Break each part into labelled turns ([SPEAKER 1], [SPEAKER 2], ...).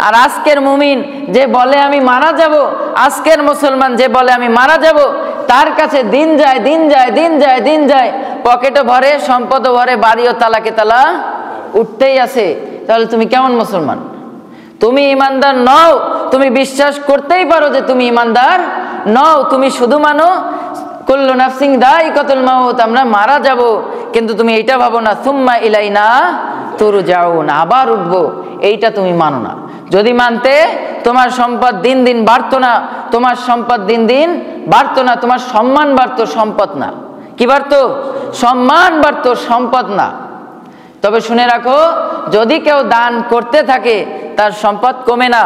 [SPEAKER 1] আর আজকের মুমিন যে বলে আমি মারা যাব, আজকের মুসলমান যে বলে আমি মারা যাব, তার কাছে দিন যায় দিন যায় দিন যায় দিন যায়, পকেটও ভরে, সম্পদও ভরে, বাড়িও তালাকে তালা উঠতেই আছে। তাহলে তুমি কেমন মুসলমান? তুমি ইমানদার নও। তুমি বিশ্বাস করতেই পারো যে তুমি ইমানদার নও, তুমি শুধু মানো কুল্লু নাফসিন যায়িকাতুল মাউত, আমরা মারা যাব, কিন্তু তুমি এইটা ভাবো না সুম্মা ইলাইনা তুরজাউন, আবার উঠবো, এইটা তুমি মানো না। যদি মানতে, তোমার সম্পদ দিন দিন বাড়তো না, তোমার সম্পদ দিন দিন বাড়তো না, তোমার সম্মান বাড়তো, সম্পদ না। কি বাড়তো? সম্মান বাড়তো, সম্পদ না। তবে শুনে রাখো, যদি কেউ দান করতে থাকে তার সম্পদ কমে না।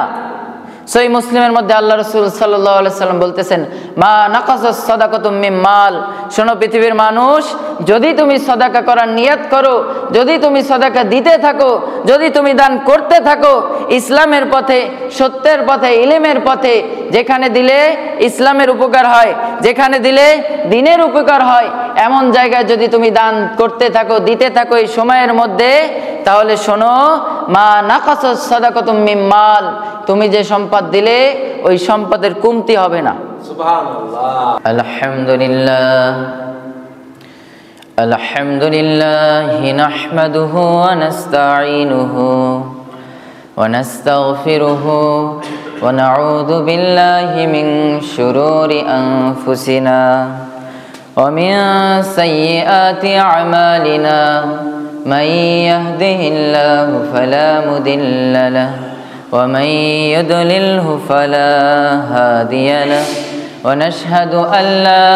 [SPEAKER 1] সহিহ মুসলিমের মধ্যে আল্লাহ রাসূল সাল্লাল্লাহু আলাইহি সাল্লাম বলতেছেন, মা নাকাসাস সাদাকাতুম মিন মাল। শোনো পৃথিবীর মানুষ, যদি তুমি সাদাকা করার নিয়ত করো, যদি তুমি সাদাকা দিতে থাকো, যদি তুমি দান করতে থাকো ইসলামের পথে, সত্যের পথে, ইলমের পথে, যেখানে দিলে ইসলামের উপকার হয়, যেখানে দিলে দ্বীনের উপকার হয়, এমন জায়গায় যদি তুমি দান করতে থাকো, দিতে থাকো এই সময়ের মধ্যে, তাহলে শোনো, মা নাকাসাস সাদাকাতুম মিন মাল, তুমি যে সম্পদ দিলে ওই সম্পদের কমতি হবে না। সুবহানাল্লাহ। আলহামদুলিল্লাহ আলহামদুলিল্লাহ নাহমাদুহু ওয়া নাস্তাঈনুহু ওয়া নাস্তাগফিরুহু ওয়া নাউযু বিল্লাহি মিন শুরুরি আনফুসিনা ওয়া মিন সাইয়্যাতি আমালিনা মান ইয়াহদিহিল্লাহু ফালা মুদিল্লা লাহু ومن يضلله فلا هادي له ونشهد أن لا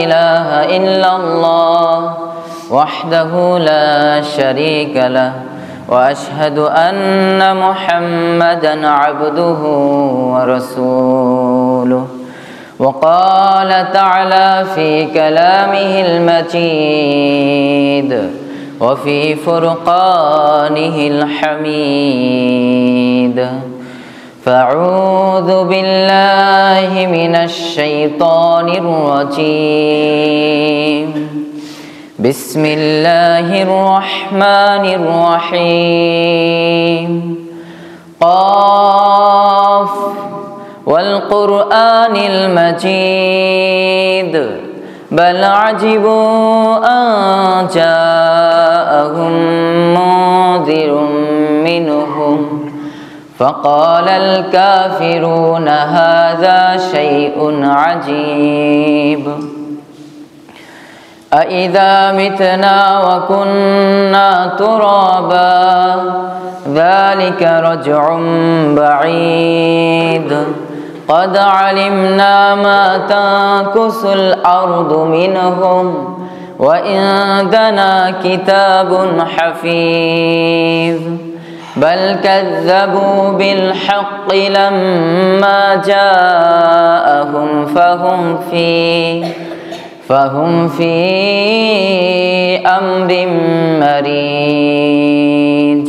[SPEAKER 1] إله إلا الله وحده لا شريك له وأشهد أن محمدا عبده ورسوله وقال تعالى في كلامه المجيد وفي فرقانه الحميد فأعوذ بالله من الشيطان الرجيم بسم الله الرحمن الرحيم قاف والقرآن المجيد بل عجبوا أن جاءهم منذر منهم فقال الكافرون هذا شيء عجيب أإذا متنا وكنا ترابا ذلك رجع بعيد قد علمنا ما تنكس الأرض منهم وعندنا كتاب حفيظ بل كذبوا بالحق لما جاءهم فهم في أمر مريج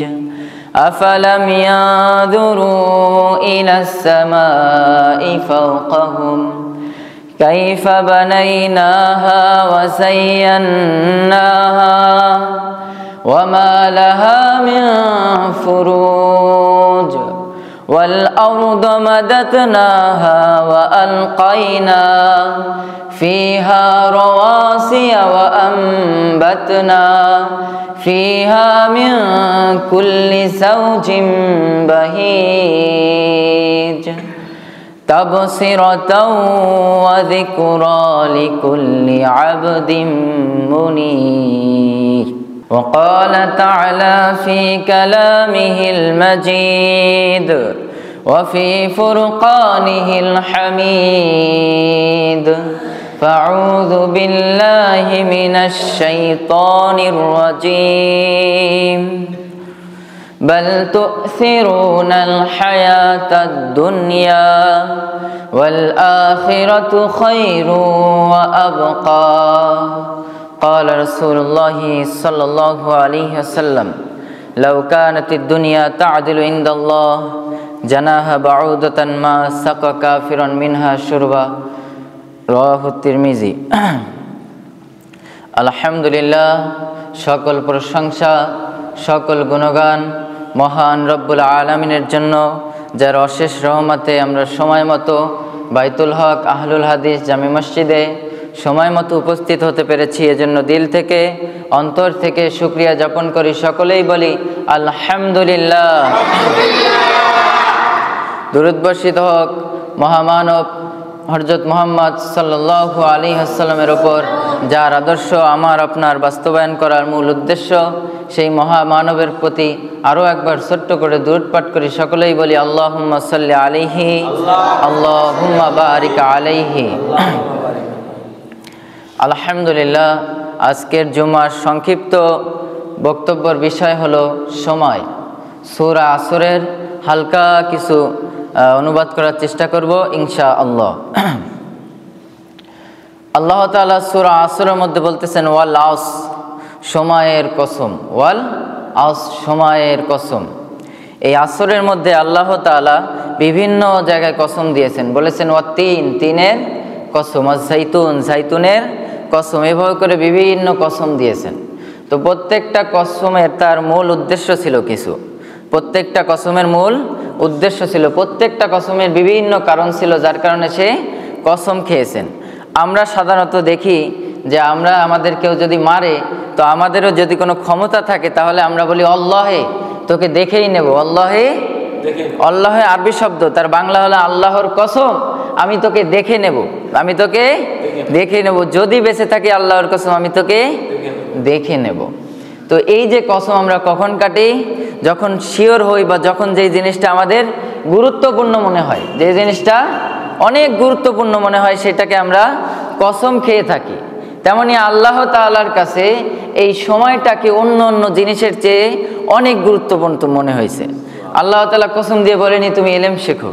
[SPEAKER 1] أفلم ينظروا إلى السماء فوقهم كيف بنيناها وزيناها وما لها من فروج والأرض مددناها وألقينا فيها رواسي وأنبتنا فيها من كل زوج بهيج تبصرة وذكرى لكل عبد منيب وقال تعالى في كلامه المجيد وفي فرقانه الحميد فأعوذ بالله من الشيطان الرجيم بل تؤثرون الحياة الدنيا والآخرة خير وأبقى قال رسول الله صلى الله عليه وسلم لو كانت الدنيا تعدل عند الله جناح بعوضة ما سقى كافرا منها شربا রাওয়াহু তিরমিজি। আলহামদুলিল্লাহ, সকল প্রশংসা, সকল গুণগান মহান রব্বুল আলামিনের জন্য, যার অশেষ রহমতে আমরা সময় মতো বাইতুল হক আহলুল হাদিস জামে মসজিদে সময় মতো উপস্থিত হতে পেরেছি। এজন্য দিল থেকে, অন্তর থেকে শুকরিয়া জ্ঞাপন করি। সকলেই বলি আলহামদুলিল্লাহ। দুরূদ বর্ষিত হোক মহামানব হযরত মুহাম্মদ সাল্লাল্লাহু আলাইহি ওয়াসাল্লামের ওপর, যার আদর্শ আমার আপনার বাস্তবায়ন করার মূল উদ্দেশ্য। সেই মহামানবের প্রতি আরও একবার ছোট্ট করে দুরূদ পাঠ করি। সকলেই বলি আল্লাহুম্মা সাল্লি আলাইহি, আল্লাহুম্মা বারিক আলাইহি। আলহামদুলিল্লাহ। আজকের জুমার সংক্ষিপ্ত বক্তব্যের বিষয় হলো সময়। সূরা আসরের হালকা কিছু অনুবাদ করার চেষ্টা করব ইনশাআল্লাহ। আল্লাহ তাআলা সূরা আসরের মধ্যে বলতেছেন ওয়াল আস, সময়ের কসম। ওয়াল আস, সময়ের কসম। এই আসরের মধ্যে আল্লাহ তাআলা বিভিন্ন জায়গায় কসম দিয়েছেন। বলেছেন ওয়াত্তিন, তিনের কসম, যাইতুন, যাইতুনের কসম। এভাবে করে বিভিন্ন কসম দিয়েছেন। তো প্রত্যেকটা কসমের তার মূল উদ্দেশ্য ছিল কিছু। প্রত্যেকটা কসমের মূল উদ্দেশ্য ছিল, প্রত্যেকটা কসমের বিভিন্ন কারণ ছিল, যার কারণে সে কসম খেয়েছেন। আমরা সাধারণত দেখি যে আমরা আমাদের কেউ যদি মারে, তো আমাদেরও যদি কোনো ক্ষমতা থাকে, তাহলে আমরা বলি আল্লাহে, তোকে দেখেই নেব। আল্লাহে, আল্লাহে আরবি শব্দ, তার বাংলা হলো আল্লাহর কসম, আমি তোকে দেখে নেব, আমি তোকে দেখে নেব। যদি বেঁচে থাকি আল্লাহর কসম, আমি তোকে দেখে নেব। তো এই যে কসম আমরা কখন কাটি? যখন শিওর হই, বা যখন যেই জিনিসটা আমাদের গুরুত্বপূর্ণ মনে হয়, যে জিনিসটা অনেক গুরুত্বপূর্ণ মনে হয়, সেটাকে আমরা কসম খেয়ে থাকি। তেমনি আল্লাহ তাআলার কাছে এই সময়টাকে অন্য অন্য জিনিসের চেয়ে অনেক গুরুত্বপূর্ণ মনে হয়েছে। আল্লাহ তাআলা কসম দিয়ে বলেনি তুমি ইলম শেখো,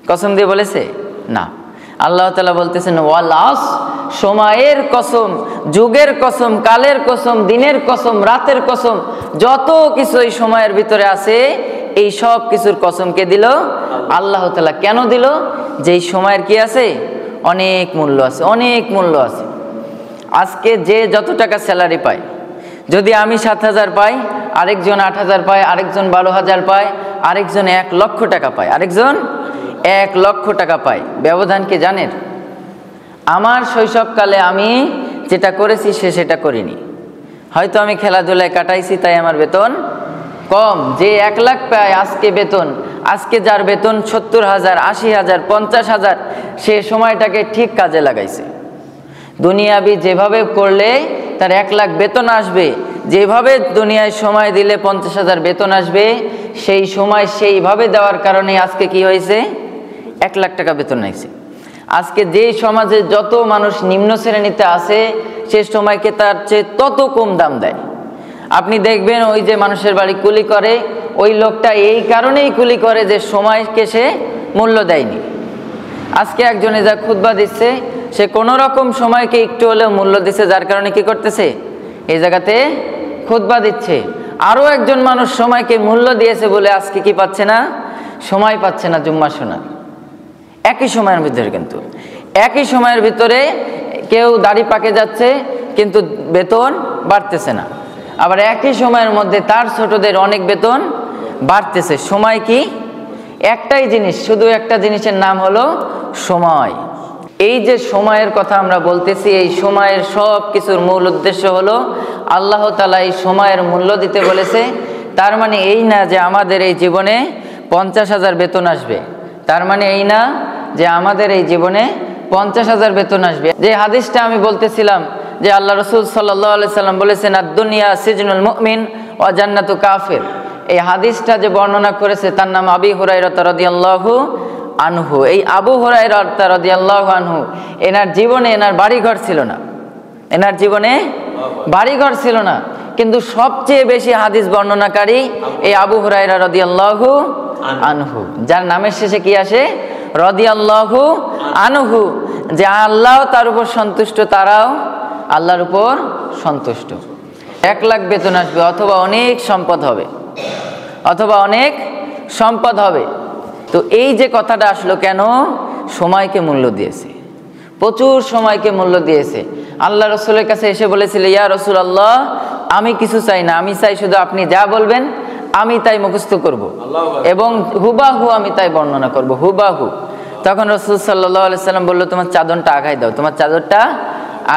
[SPEAKER 1] কসম দিয়ে বলেছে না। আল্লাহ তাআলা বলতেছেন ওয়াল আস, সময়ের কসম, যুগের কসম, কালের কসম, দিনের কসম, রাতের কসম, যত কিছু এই সময়ের ভিতরে আছে, এই সব কিছুর কসম কে দিল? আল্লাহ তাআলা। কেন দিল? যে এই সময়ের কি আছে? অনেক মূল্য আছে, অনেক মূল্য আছে। আজকে যে যত টাকা স্যালারি পায়, যদি আমি 7,000 পাই, আরেকজন 8,000 পায়, আরেকজন 12,000 পায়, আরেকজন 1 লক্ষ টাকা পায়, আরেকজন 1 লক্ষ টাকা পায়। ব্যবধান কি জানেন? আমার শৈশবকালে আমি যেটা করেছি সে সেটা করিনি। হয়তো আমি খেলাধুলায় কাটাইছি, তাই আমার বেতন কম। যে 1 লাখ পায় আজকে বেতন, আজকে যার বেতন 70,000, 80,000, 50,000, সে সময়টাকে ঠিক কাজে লাগাইছে। দুনিয়াবি যেভাবে করলে তার 1 লাখ বেতন আসবে, যেভাবে দুনিয়ায় সময় দিলে 50,000 বেতন আসবে, সেই সময় সেইভাবে দেওয়ার কারণে আজকে কি হয়েছে? 1 লাখ টাকা বেতন নিয়েছে। আজকে যেই সমাজে যত মানুষ নিম্ন শ্রেণীতে আছে, সে সময়কে তার চেয়ে তত কম দাম দেয়। আপনি দেখবেন ওই যে মানুষের বাড়ি কুলি করে, ওই লোকটা এই কারণেই কুলি করে যে সময়কে সে মূল্য দেয়নি। আজকে একজনে যা খুতবা দিচ্ছে, সে কোনো রকম সময়কে একটু হলেও মূল্য দিচ্ছে, যার কারণে কি করতেছে? এই জায়গাতে খুতবা দিচ্ছে। আরও একজন মানুষ সময়কে মূল্য দিয়েছে বলে আজকে কি পাচ্ছে না? সময় পাচ্ছে না জুম্মা শোনার। একই সময়ের ভিতরে, কিন্তু একই সময়ের ভিতরে কেউ দাড়ি পাকে যাচ্ছে, কিন্তু বেতন বাড়তেছে না। আবার একই সময়ের মধ্যে তার ছোটদের অনেক বেতন বাড়তেছে। সময় কি? একটাই জিনিস, শুধু একটা জিনিসের নাম হলো সময়। এই যে সময়ের কথা আমরা বলতেছি, এই সময়ের সব কিছুর মূল উদ্দেশ্য হলো আল্লাহ তাআলা এই সময়ের মূল্য দিতে বলেছে। তার মানে এই না যে আমাদের এই জীবনে 50,000 বেতন আসবে, তার মানে এই না যে আমাদের এই জীবনে 50,000 বেতন আসবে। যে হাদিসটা আমি বলতেছিলাম যে আল্লাহ রাসূল সাল্লাল্লাহু আলাইহি সাল্লাম বলেছেন আদ-দুনিয়া সিজনুল মুমিন ওয়া জান্নাতু কাফির। এই হাদিসটা যে বর্ণনা করেছে তার নাম আবি হুরায়রা রাদিয়াল্লাহু আনহু। এই আবু হুরায়রা রাদিয়াল্লাহু আনহু, এনার জীবনে এনার বাড়িঘর ছিল না, এনার জীবনে বাড়িঘর ছিল না, কিন্তু সবচেয়ে বেশি হাদিস বর্ণনাকারী এই আবু হুরায়রা রাদিয়াল্লাহু আনহু, যার নামের শেষে কি আসে? রাদিয়াল্লাহু আনহু। যে আল্লাহ তার উপর সন্তুষ্ট, তারাও আল্লাহর উপর সন্তুষ্ট। 1 লাখ বেতন আসবে, অথবা অনেক সম্পদ হবে, অথবা অনেক সম্পদ হবে। তো এই যে কথাটা আসলো কেন? সময়কে মূল্য দিয়েছে, প্রচুর সময়কে মূল্য দিয়েছে। আল্লাহ রাসূলের কাছে এসে বলেছিল ইয়া রাসূলুল্লাহ, আমি কিছু চাই না, আমি চাই শুধু আপনি যা বলবেন আমি তাই মুখস্থ করব এবং হুবাহু আমি তাই বর্ণনা করব, হুবাহু। তখন রাসূল সাল্লাল্লাহু আলাইহি সাল্লাম বলল, তোমার চাদরটা আঘাই দাও, তোমার চাদরটা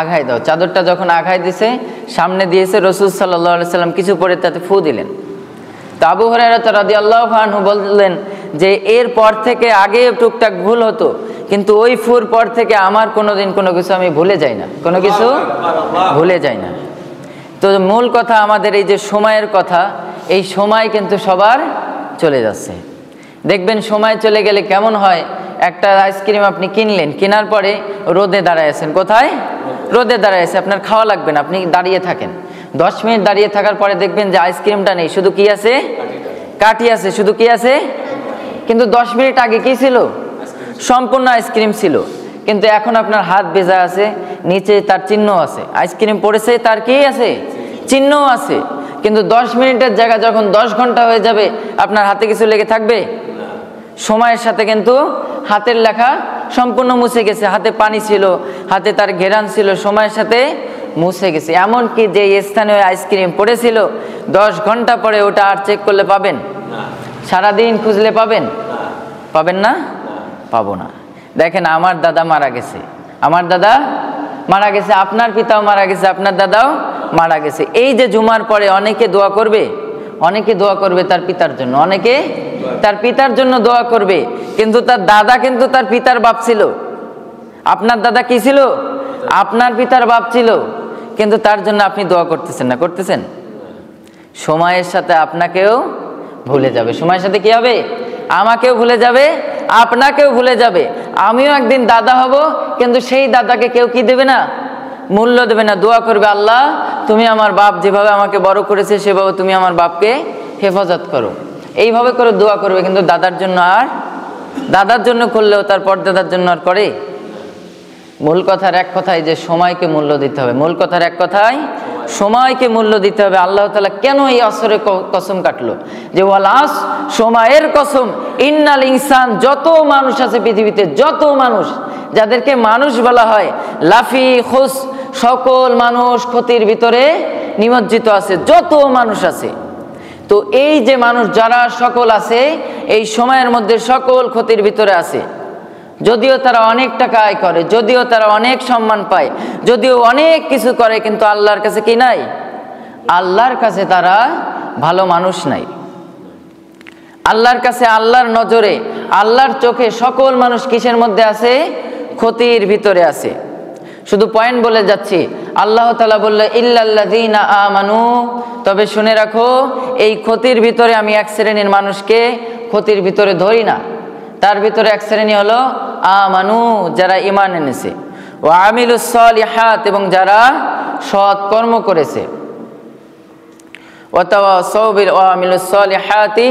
[SPEAKER 1] আঘাই দাও। চাদরটা যখন আঘাই দিছে, সামনে দিয়েছে, রাসূল সাল্লাল্লাহু আলাইহি সাল্লাম কিছু পরে তাতে ফু দিলেন। তো আবু হুরায়রা রাদিয়াল্লাহু আনহু বললেন যে এর পর থেকে আগে টুকটাক ভুল হতো, কিন্তু ওই ফুর পর থেকে আমার কোনোদিন কোনো কিছু আমি ভুলে যাই না, কোনো কিছু ভুলে যাই না। তো মূল কথা আমাদের এই যে সময়ের কথা, এই সময় কিন্তু সবার চলে যাচ্ছে। দেখবেন সময় চলে গেলে কেমন হয়, একটা আইসক্রিম আপনি কিনলেন, কেনার পরে রোদে দাঁড়ায় আছেন, কোথায়? রোদে দাঁড়ায় আছে, আপনার খাওয়া লাগবে না, আপনি দাঁড়িয়ে থাকেন। 10 মিনিট দাঁড়িয়ে থাকার পরে দেখবেন যে আইসক্রিমটা নেই, শুধু কি আছে? কাঠি আছে, শুধু কি আছে? কিন্তু 10 মিনিট আগে কি ছিল? সম্পূর্ণ আইসক্রিম ছিল। কিন্তু এখন আপনার হাত ভেজা আছে, নিচে তার চিহ্ন আছে, আইসক্রিম পড়েছে তার কি আছে? চিহ্ন আছে। কিন্তু 10 মিনিটের জায়গা যখন 10 ঘন্টা হয়ে যাবে, আপনার হাতে কিছু লেগে থাকবে? সময়ের সাথে কিন্তু হাতের লেখা সম্পূর্ণ মুছে গেছে। হাতে পানি ছিল, হাতে তার ঘেরান ছিল, সময়ের সাথে মুছে গেছে। এমনকি যে স্থানে আইসক্রিম পড়েছিল 10 ঘন্টা পরে ওটা আর চেক করলে পাবেন? সারাদিন খুঁজলে পাবেন? পাবেন না? পাবো না। দেখেন, আমার দাদা মারা গেছে, আমার দাদা মারা গেছে, আপনার পিতাও মারা গেছে, আপনার দাদাও মারা গেছে। এই যে জুমার পরে অনেকে দোয়া করবে, অনেকে দোয়া করবে তার পিতার জন্য, অনেকে তার পিতার জন্য দোয়া করবে, কিন্তু তার দাদা কিন্তু তার পিতার বাপ ছিল। আপনার দাদা কি ছিল? আপনার পিতার বাপ ছিল, কিন্তু তার জন্য আপনি দোয়া করতেছেন না, করতেছেন? সময়ের সাথে আপনাকেও ভুলে যাবে। সময়ের সাথে কি হবে? আমাকেও ভুলে যাবে, আপনাকেও ভুলে যাবে। আমিও একদিন দাদা হব, কিন্তু সেই দাদাকে কেউ কি দেবে না? মূল্য দেবে না। দোয়া করবে, আল্লাহ তুমি আমার বাপ যেভাবে আমাকে বড় করেছে সেভাবে তুমি আমার বাপকে হেফাজত করো, এইভাবে করে দোয়া করবে। কিন্তু দাদার জন্য আর, দাদার জন্য করলেও তার পরদাদার জন্য আর করে? মূল কথার এক কথাই যে সময়কে মূল্য দিতে হবে, মূল কথার এক কথাই সময়কে মূল্য দিতে হবে। আল্লাহ তাআলা কেন এই আসরে কসম কাটলো যে ওয়াল আস, সময়ের কসম, ইন্নাল ইনসান, যত মানুষ আছে পৃথিবীতে, যত মানুষ, যাদেরকে মানুষ বলা হয়, লাফি খুস, সকল মানুষ ক্ষতির ভিতরে নিমজ্জিত আছে, যত মানুষ আছে। তো এই যে মানুষ যারা সকল আছে, এই সময়ের মধ্যে সকল ক্ষতির ভিতরে আছে। যদিও তারা অনেক টাকা আয় করে, যদিও তারা অনেক সম্মান পায়, যদিও অনেক কিছু করে, কিন্তু আল্লাহর কাছে কি নাই? আল্লাহর কাছে তারা ভালো মানুষ নাই। আল্লাহর কাছে, আল্লাহর নজরে, আল্লাহর চোখে সকল মানুষ কিসের মধ্যে আছে? ক্ষতির ভিতরে আছে। শুধু পয়েন্ট বলে যাচ্ছি। আল্লাহ তাআলা বলল ইল্লাল্লাযীনা আমানু, তবে শুনে রাখো, এই ক্ষতির ভিতরে আমি এক শ্রেণীর মানুষকে ক্ষতির ভিতরে ধরি না। তার ভিতরে এক শ্রেণী হলো আমানু, যারা ঈমান এনেছে, ওয়া আমিলুস সালিহাত, এবং যারা সৎ কর্ম করেছে, ওয়া তাওয়াসাউ বিল ওয়া আমিলুস সালিহাতি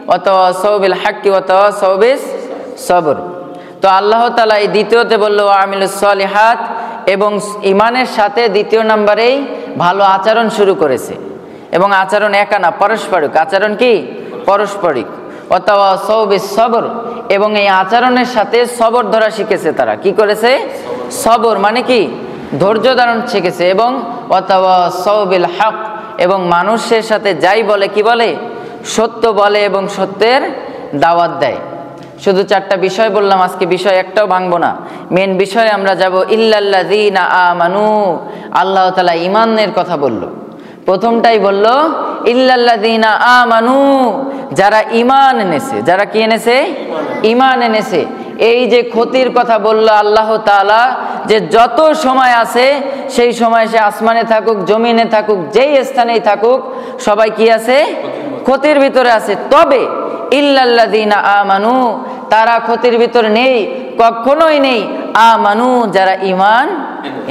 [SPEAKER 1] ওয়া তাওয়াসাউ বিল হাক্কি ওয়া তাওয়াসাউ বিস সবর। তো আল্লাহ তাআলা এই দ্বিতীয়তে বলল ওয়া আমিলুস সালিহাত, এবং ঈমানের সাথে দ্বিতীয় নম্বরেই ভালো আচরণ শুরু করেছে। এবং আচরণ একা না, পারস্পরিক আচরণ। কি? পারস্পরিক। ওয়া তাওয়াসাউ বিস সবর, এবং এই আচরণের সাথে সবর ধরা শিখেছে। তারা কি করেছে? সবর মানে কি? ধৈর্য ধারণ শিখেছে। এবং ওয়া তাওয়াসাউ বিল হক, এবং মানুষের সাথে যাই বলে, কি বলে? সত্য বলে, এবং সত্যের দাওয়াত দেয়। শুধু 4টা বিষয় বললাম, আজকে বিষয় একটাও ভাঙবো না। মেন বিষয়ে আমরা যাব। ইল্লাল্লাযীনা আমানু, আল্লাহ তাআলা ঈমানের কথা বলল। প্রথমটাই বলল ইল্লাল্লাযীনা আমানু, যারা ঈমান এনেছে। যারা কি এনেছে? ঈমান এনেছে। এই যে ক্ষতির কথা বলল আল্লাহ তাআলা, যে যত সময় আছে সেই সময় সে আসমানে থাকুক, জমিনে থাকুক, যেই স্থানেই থাকুক, সবাই কি আছে? ক্ষতির ভিতরে আছে। তবে ইল্লাল্লাযীনা আমানু, তারা ক্ষতির ভিতরে নেই, কখনোই নেই। আমানু, যারা ঈমান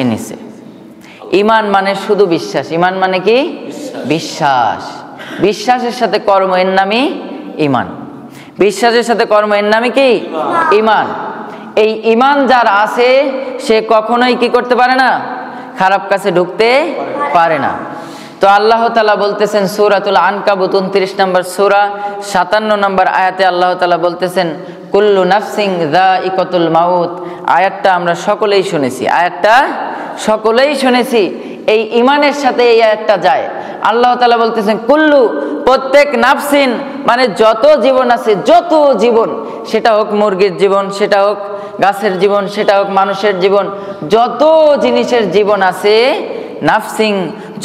[SPEAKER 1] এনেছে। ঈমান মানে শুধু বিশ্বাস। ঈমান মানে কি? বিশ্বাস। বিশ্বাসের সাথে কর্ম, এর নামই ঈমান। বিশ্বাসের সাথে কর্ম, এর নামই কি? ঈমান। এই ঈমান যার আছে, সে কখনোই কি করতে পারে না? খারাপ কাছে ঢুকতে পারে না। তো আল্লাহ তাআলা বলতেছেন সূরাতুল আনকাবুত 29 নম্বর সূরা 57 নম্বর আয়াতে আল্লাহ তাআলা বলতেছেন কুল্লু নাফসিন যায়িকাতুল মাউত। আয়াতটা আমরা সকলেই শুনেছি, আয়াতটা সকলেই শুনেছি। এই ইমানের সাথে এই আয়াতটা যায়। আল্লাহ তাআলা বলতেছেন কুল্লু, প্রত্যেক নাফসিন মানে যত জীবন আছে, যত জীবন, সেটা হোক মুরগির জীবন, সেটা হোক গাছের জীবন, সেটা হোক মানুষের জীবন, যত জিনিসের জীবন আছে, নাফসিং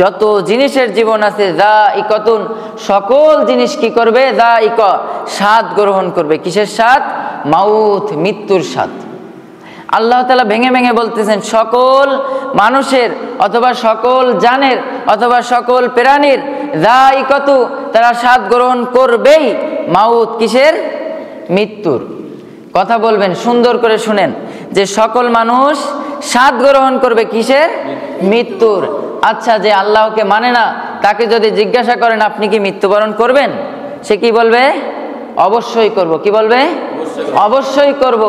[SPEAKER 1] যত জিনিসের জীবন আছে, যায়িকাতুন সকল জিনিস কি করবে, যায়িকা স্বাদ গ্রহণ করবে। কিসের স্বাদ? মাউত, মৃত্যুর স্বাদ। আল্লাহ তাআলা ভেঙে ভেঙে বলতেছেন সকল মানুষের অথবা সকল জানের অথবা সকল প্রাণীর যায়িকাতু, তারা স্বাদ গ্রহণ করবেই। মাউত কিসের? মৃত্যুর। কথা বলবেন, সুন্দর করে শুনেন, যে সকল মানুষ স্বাদ গ্রহণ করবে কিসের? মৃত্যুর। আচ্ছা, যে আল্লাহকে মানে না তাকে যদি জিজ্ঞাসা করেন আপনি কি মৃত্যুবরণ করবেন, সে কি বলবে? অবশ্যই করব। কি বলবে? অবশ্যই করব।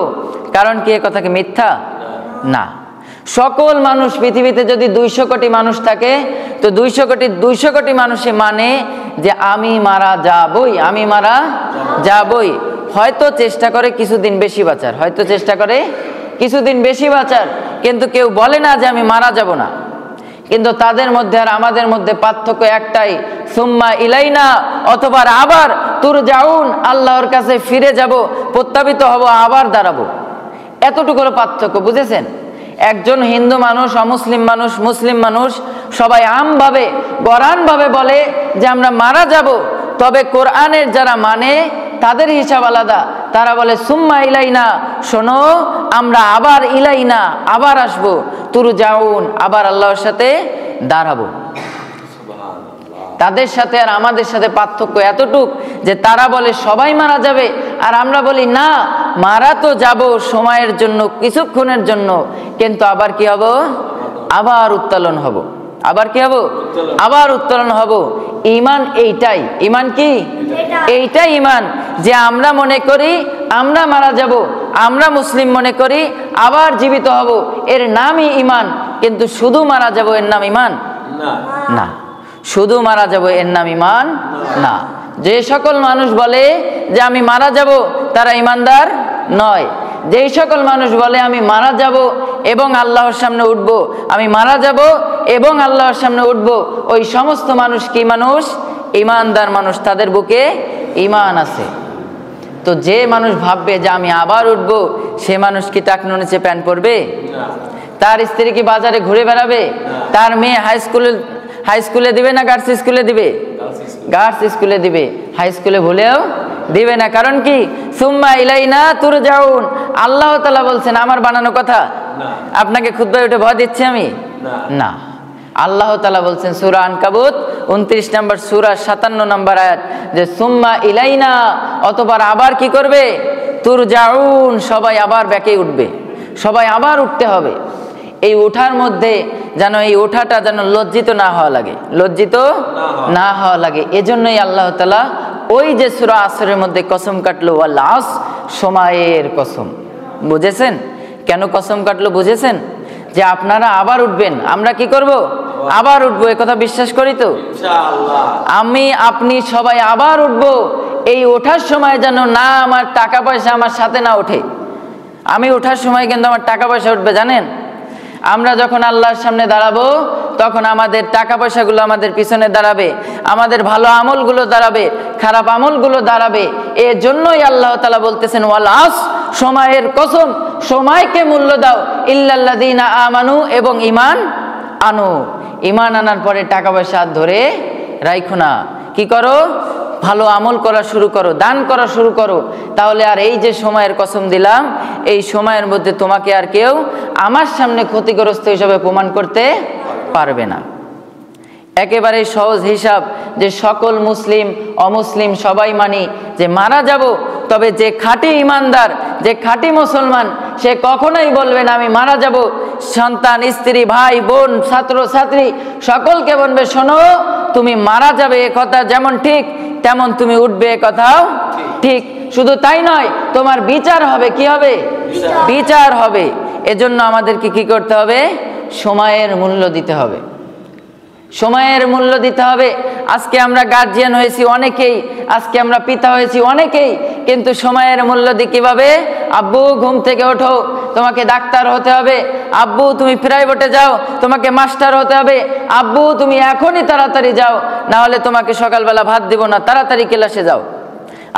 [SPEAKER 1] কারণ কি এ কথা কি মিথ্যা? না। সকল মানুষ পৃথিবীতে যদি 200 কোটি মানুষ থাকে, তো 200 কোটি মানুষে মানে যে আমি মারা যাবই, আমি মারা যাবই। হয়তো চেষ্টা করে কিছুদিন বেশি বাঁচার, হয়তো চেষ্টা করে কিছুদিন বেশি বাঁচার, কিন্তু কেউ বলে না যে আমি মারা যাব না। কিন্তু তাদের মধ্যে আর আমাদের মধ্যে পার্থক্য একটাই, সুম্মা ইলাইনা, অথবা আবার তুরজাউন, আল্লাহর কাছে ফিরে যাব, প্রত্যাবিত হব, আবার দাঁড়াবো। এতটুকু পার্থক্য, বুঝেছেন? একজন হিন্দু মানুষ, অমুসলিম মানুষ, মুসলিম মানুষ সবাই আমভাবে কোরআনভাবে বলে যে আমরা মারা যাব, তবে কোরআনের যারা মানে তাদের হিসাব আলাদা। তারা বলে সুম্মা ইলাইনা, শোনো আমরা আবার ইলাইনা, আবার আসবো, তুরজাউন, আবার আল্লাহর সাথে দাঁড়াবো। তাদের সাথে আর আমাদের সাথে পার্থক্য এতটুক যে তারা বলে সবাই মারা যাবে, আর আমরা বলি না, মারা তো যাব সময়ের জন্য, কিছুক্ষণের জন্য, কিন্তু আবার কি হব? আবার উত্তোলন হব। আবার কি হব? আবার উত্তোলন হব। ঈমান এইটাই। ঈমান কি? এইটাই ঈমান, যে আমরা মনে করি আমরা মারা যাব, আমরা মুসলিম মনে করি আবার জীবিত হব, এর নামই ঈমান। কিন্তু শুধু মারা যাব এর নাম ঈমান না। শুধু মারা যাব এর নাম ঈমান না। যে সকল মানুষ বলে যে আমি মারা যাব, তারা ঈমানদার নয়। যেই সকল মানুষ বলে আমি মারা যাব এবং আল্লাহর সামনে উঠব, আমি মারা যাব এবং আল্লাহর সামনে উঠব, ওই সমস্ত মানুষ কি মানুষ? ঈমানদার মানুষ, তাদের বুকে ঈমান আছে। তো যে মানুষ ভাববে যে আমি আবার উঠব, সে মানুষ কি টাকনো নিচে প্যান্ট পরবে? তার স্ত্রী কি বাজারে ঘুরে বেড়াবে? তার মেয়ে হাই স্কুলে দিবে না গার্লস স্কুলে দিবে? গার্লস স্কুলে দিবে। হাই স্কুলে ভুলেও দিবে না। কারণ কি? সুম্মা ইলাইনা তুরজাউন। আল্লাহ তাআলা বলছেন, আমার বানানো কথা? আপনাকে খুতবায় উঠে ভয় দিচ্ছি আমি? না। আল্লাহ তাআলা বলছেন সূরা আনকাবুত 29 নম্বর সূরা 57 নম্বর আয়াত, যে সুম্মা ইলাইনা, অতঃপর আবার কি করবে? তুরজাউন, সবাই আবার ব্যাকে উঠবে, সবাই আবার উঠতে হবে। এই ওঠার মধ্যে যেন এই ওঠাটা যেন লজ্জিত না হওয়া লাগে, লজ্জিত না হওয়া লাগে। এজন্যই আল্লাহ তাআলা ওই যে সূরা আসরের মধ্যে কসম কাটলো, ওয়াল আসর, সময়ের কসম। বুঝেছেন কেন কসম কাটলো? বুঝেছেন যে আপনারা আবার উঠবেন, আমরা কি করব? আবার উঠবো। এ কথা বিশ্বাস করি তো ইনশাআল্লাহ। আমি আপনি সবাই আবার উঠবো। এই ওঠার সময় যেন না আমার টাকা পয়সা আমার সাথে না ওঠে। আমি ওঠার সময় কিন্তু আমার টাকা পয়সা উঠবে, জানেন? আমরা যখন আল্লাহর সামনে দাঁড়াবো, তখন আমাদের টাকা পয়সাগুলো আমাদের পিছনে দাঁড়াবে, আমাদের ভালো আমলগুলো দাঁড়াবে, খারাপ আমলগুলো দাঁড়াবে। এর জন্যই আল্লাহ তাআলা বলতেছেন ওয়াল আসর, সময়ের কসম, সময়কে মূল্য দাও, ইল্লাল্লাযীনা আমানু, এবং ঈমান আনো। ঈমান আনার পরে টাকা পয়সা ধরে রাখো না, কি করো? ভালো আমল করা শুরু করো, দান করা শুরু করো। তাহলে আর এই যে সময়ের কসম দিলাম, এই সময়ের মধ্যে তোমাকে আর কেউ আমার সামনে ক্ষতিগ্রস্ত হিসাবে প্রমাণ করতে পারবে না। একেবারে সহজ হিসাব, যে সকল মুসলিম অমুসলিম সবাই মানি যে মারা যাব, তবে যে খাঁটি ইমানদার, যে খাঁটি মুসলমান, সে কখনোই বলবে না আমি মারা যাব। সন্তান, স্ত্রী, ভাই, বোন, ছাত্র ছাত্রী সকলকে বলবে শোনো তুমি মারা যাবে, এ কথা যেমন ঠিক তেমন তুমি উঠবে, এ কথাও ঠিক। শুধু তাই নয়, তোমার বিচার হবে। কি হবে? বিচার হবে। এজন্য আমাদেরকে কি করতে হবে? সময়ের মূল্য দিতে হবে, সময়ের মূল্য দিতে হবে। আজকে আমরা গার্জিয়ান হয়েছি অনেকেই, আজকে আমরা পিতা হয়েছি অনেকেই, কিন্তু সময়ের মূল্য দিই কিভাবে? আব্বু ঘুম থেকে ওঠো, তোমাকে ডাক্তার হতে হবে, আব্বু তুমি প্রাইভেটে যাও, তোমাকে মাস্টার হতে হবে, আব্বু তুমি এখনই তাড়াতাড়ি যাও, না হলে তোমাকে সকালবেলা ভাত দিব না, তাড়াতাড়ি ক্লাসে যাও,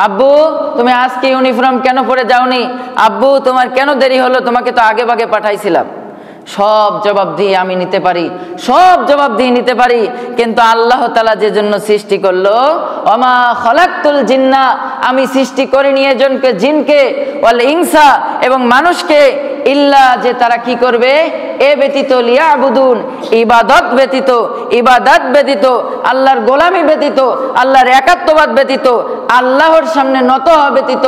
[SPEAKER 1] আব্বু তুমি আজকে ইউনিফর্ম কেন পরে যাওনি, আব্বু তোমার কেন দেরি হলো, তোমাকে তো আগে ভাগে পাঠাইছিলাম। সব জবাব দিয়ে আমি নিতে পারি, সব জবাব দিয়ে নিতে পারি, কিন্তু আল্লাহ তাআলা যে জন্য সৃষ্টি করলো, ওমা খলাকতুল জিন্না, আমি সৃষ্টি করিনি এজনকে, জিনকে, ওয়াল ইনসা এবং মানুষকে, ইল্লা যে তারা কি করবে, এ ব্যতীত, লিয়াবুদুন ইবাদত ব্যতীত, ইবাদত ব্যতীত, আল্লাহর গোলামি ব্যতীত, আল্লাহর একাত্মবাদ ব্যতীত, আল্লাহর সামনে নত হওয়া ব্যতীত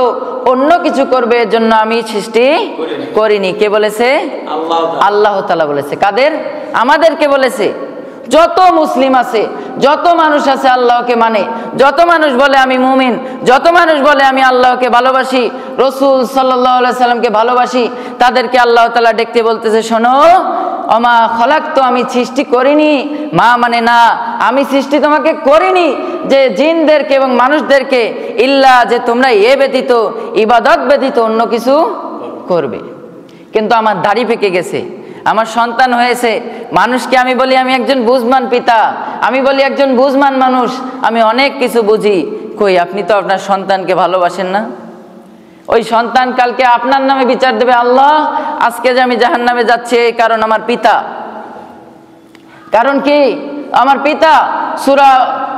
[SPEAKER 1] অন্য কিছু করবে, এর জন্য আমি সৃষ্টি করিনি। কে বলেছে? আল্লাহ তাআলা বলেছে। কাদের? আমাদেরকে বলেছে। যত মুসলিম আছে, যত মানুষ আছে আল্লাহকে মানে, যত মানুষ বলে আমি মুমিন, যত মানুষ বলে আমি আল্লাহকে ভালোবাসি, রাসূল সাল্লাল্লাহু আলাইহি সাল্লামকে ভালোবাসি, তাদেরকে আল্লাহ তাআলা দেখতে বলতেছে, শোনো, ওমা খলাকতু, আমি সৃষ্টি করিনি, মা মানে না, আমি সৃষ্টি তোমাকে করিনি, যে জিনদেরকে এবং মানুষদেরকে, ইল্লা যে তোমরা এ ব্যতীত, ইবাদত ব্যতীত অন্য কিছু করবে। কিন্তু আমার দাড়ি পেকে গেছে, আমার সন্তান হয়েছে, মানুষকে আমি বলি আমি একজন বুঝমান পিতা, আমি বলি একজন বুঝমান মানুষ, আমি অনেক কিছু বুঝি। কই, আপনি তো আপনার সন্তানকে ভালোবাসেন না। ওই সন্তান কালকে আপনার নামে বিচার দেবে, আল্লাহ আজকে যে আমি জাহান্নামে যাচ্ছি এই কারণ আমার পিতা। কারণ কি? আমার পিতা।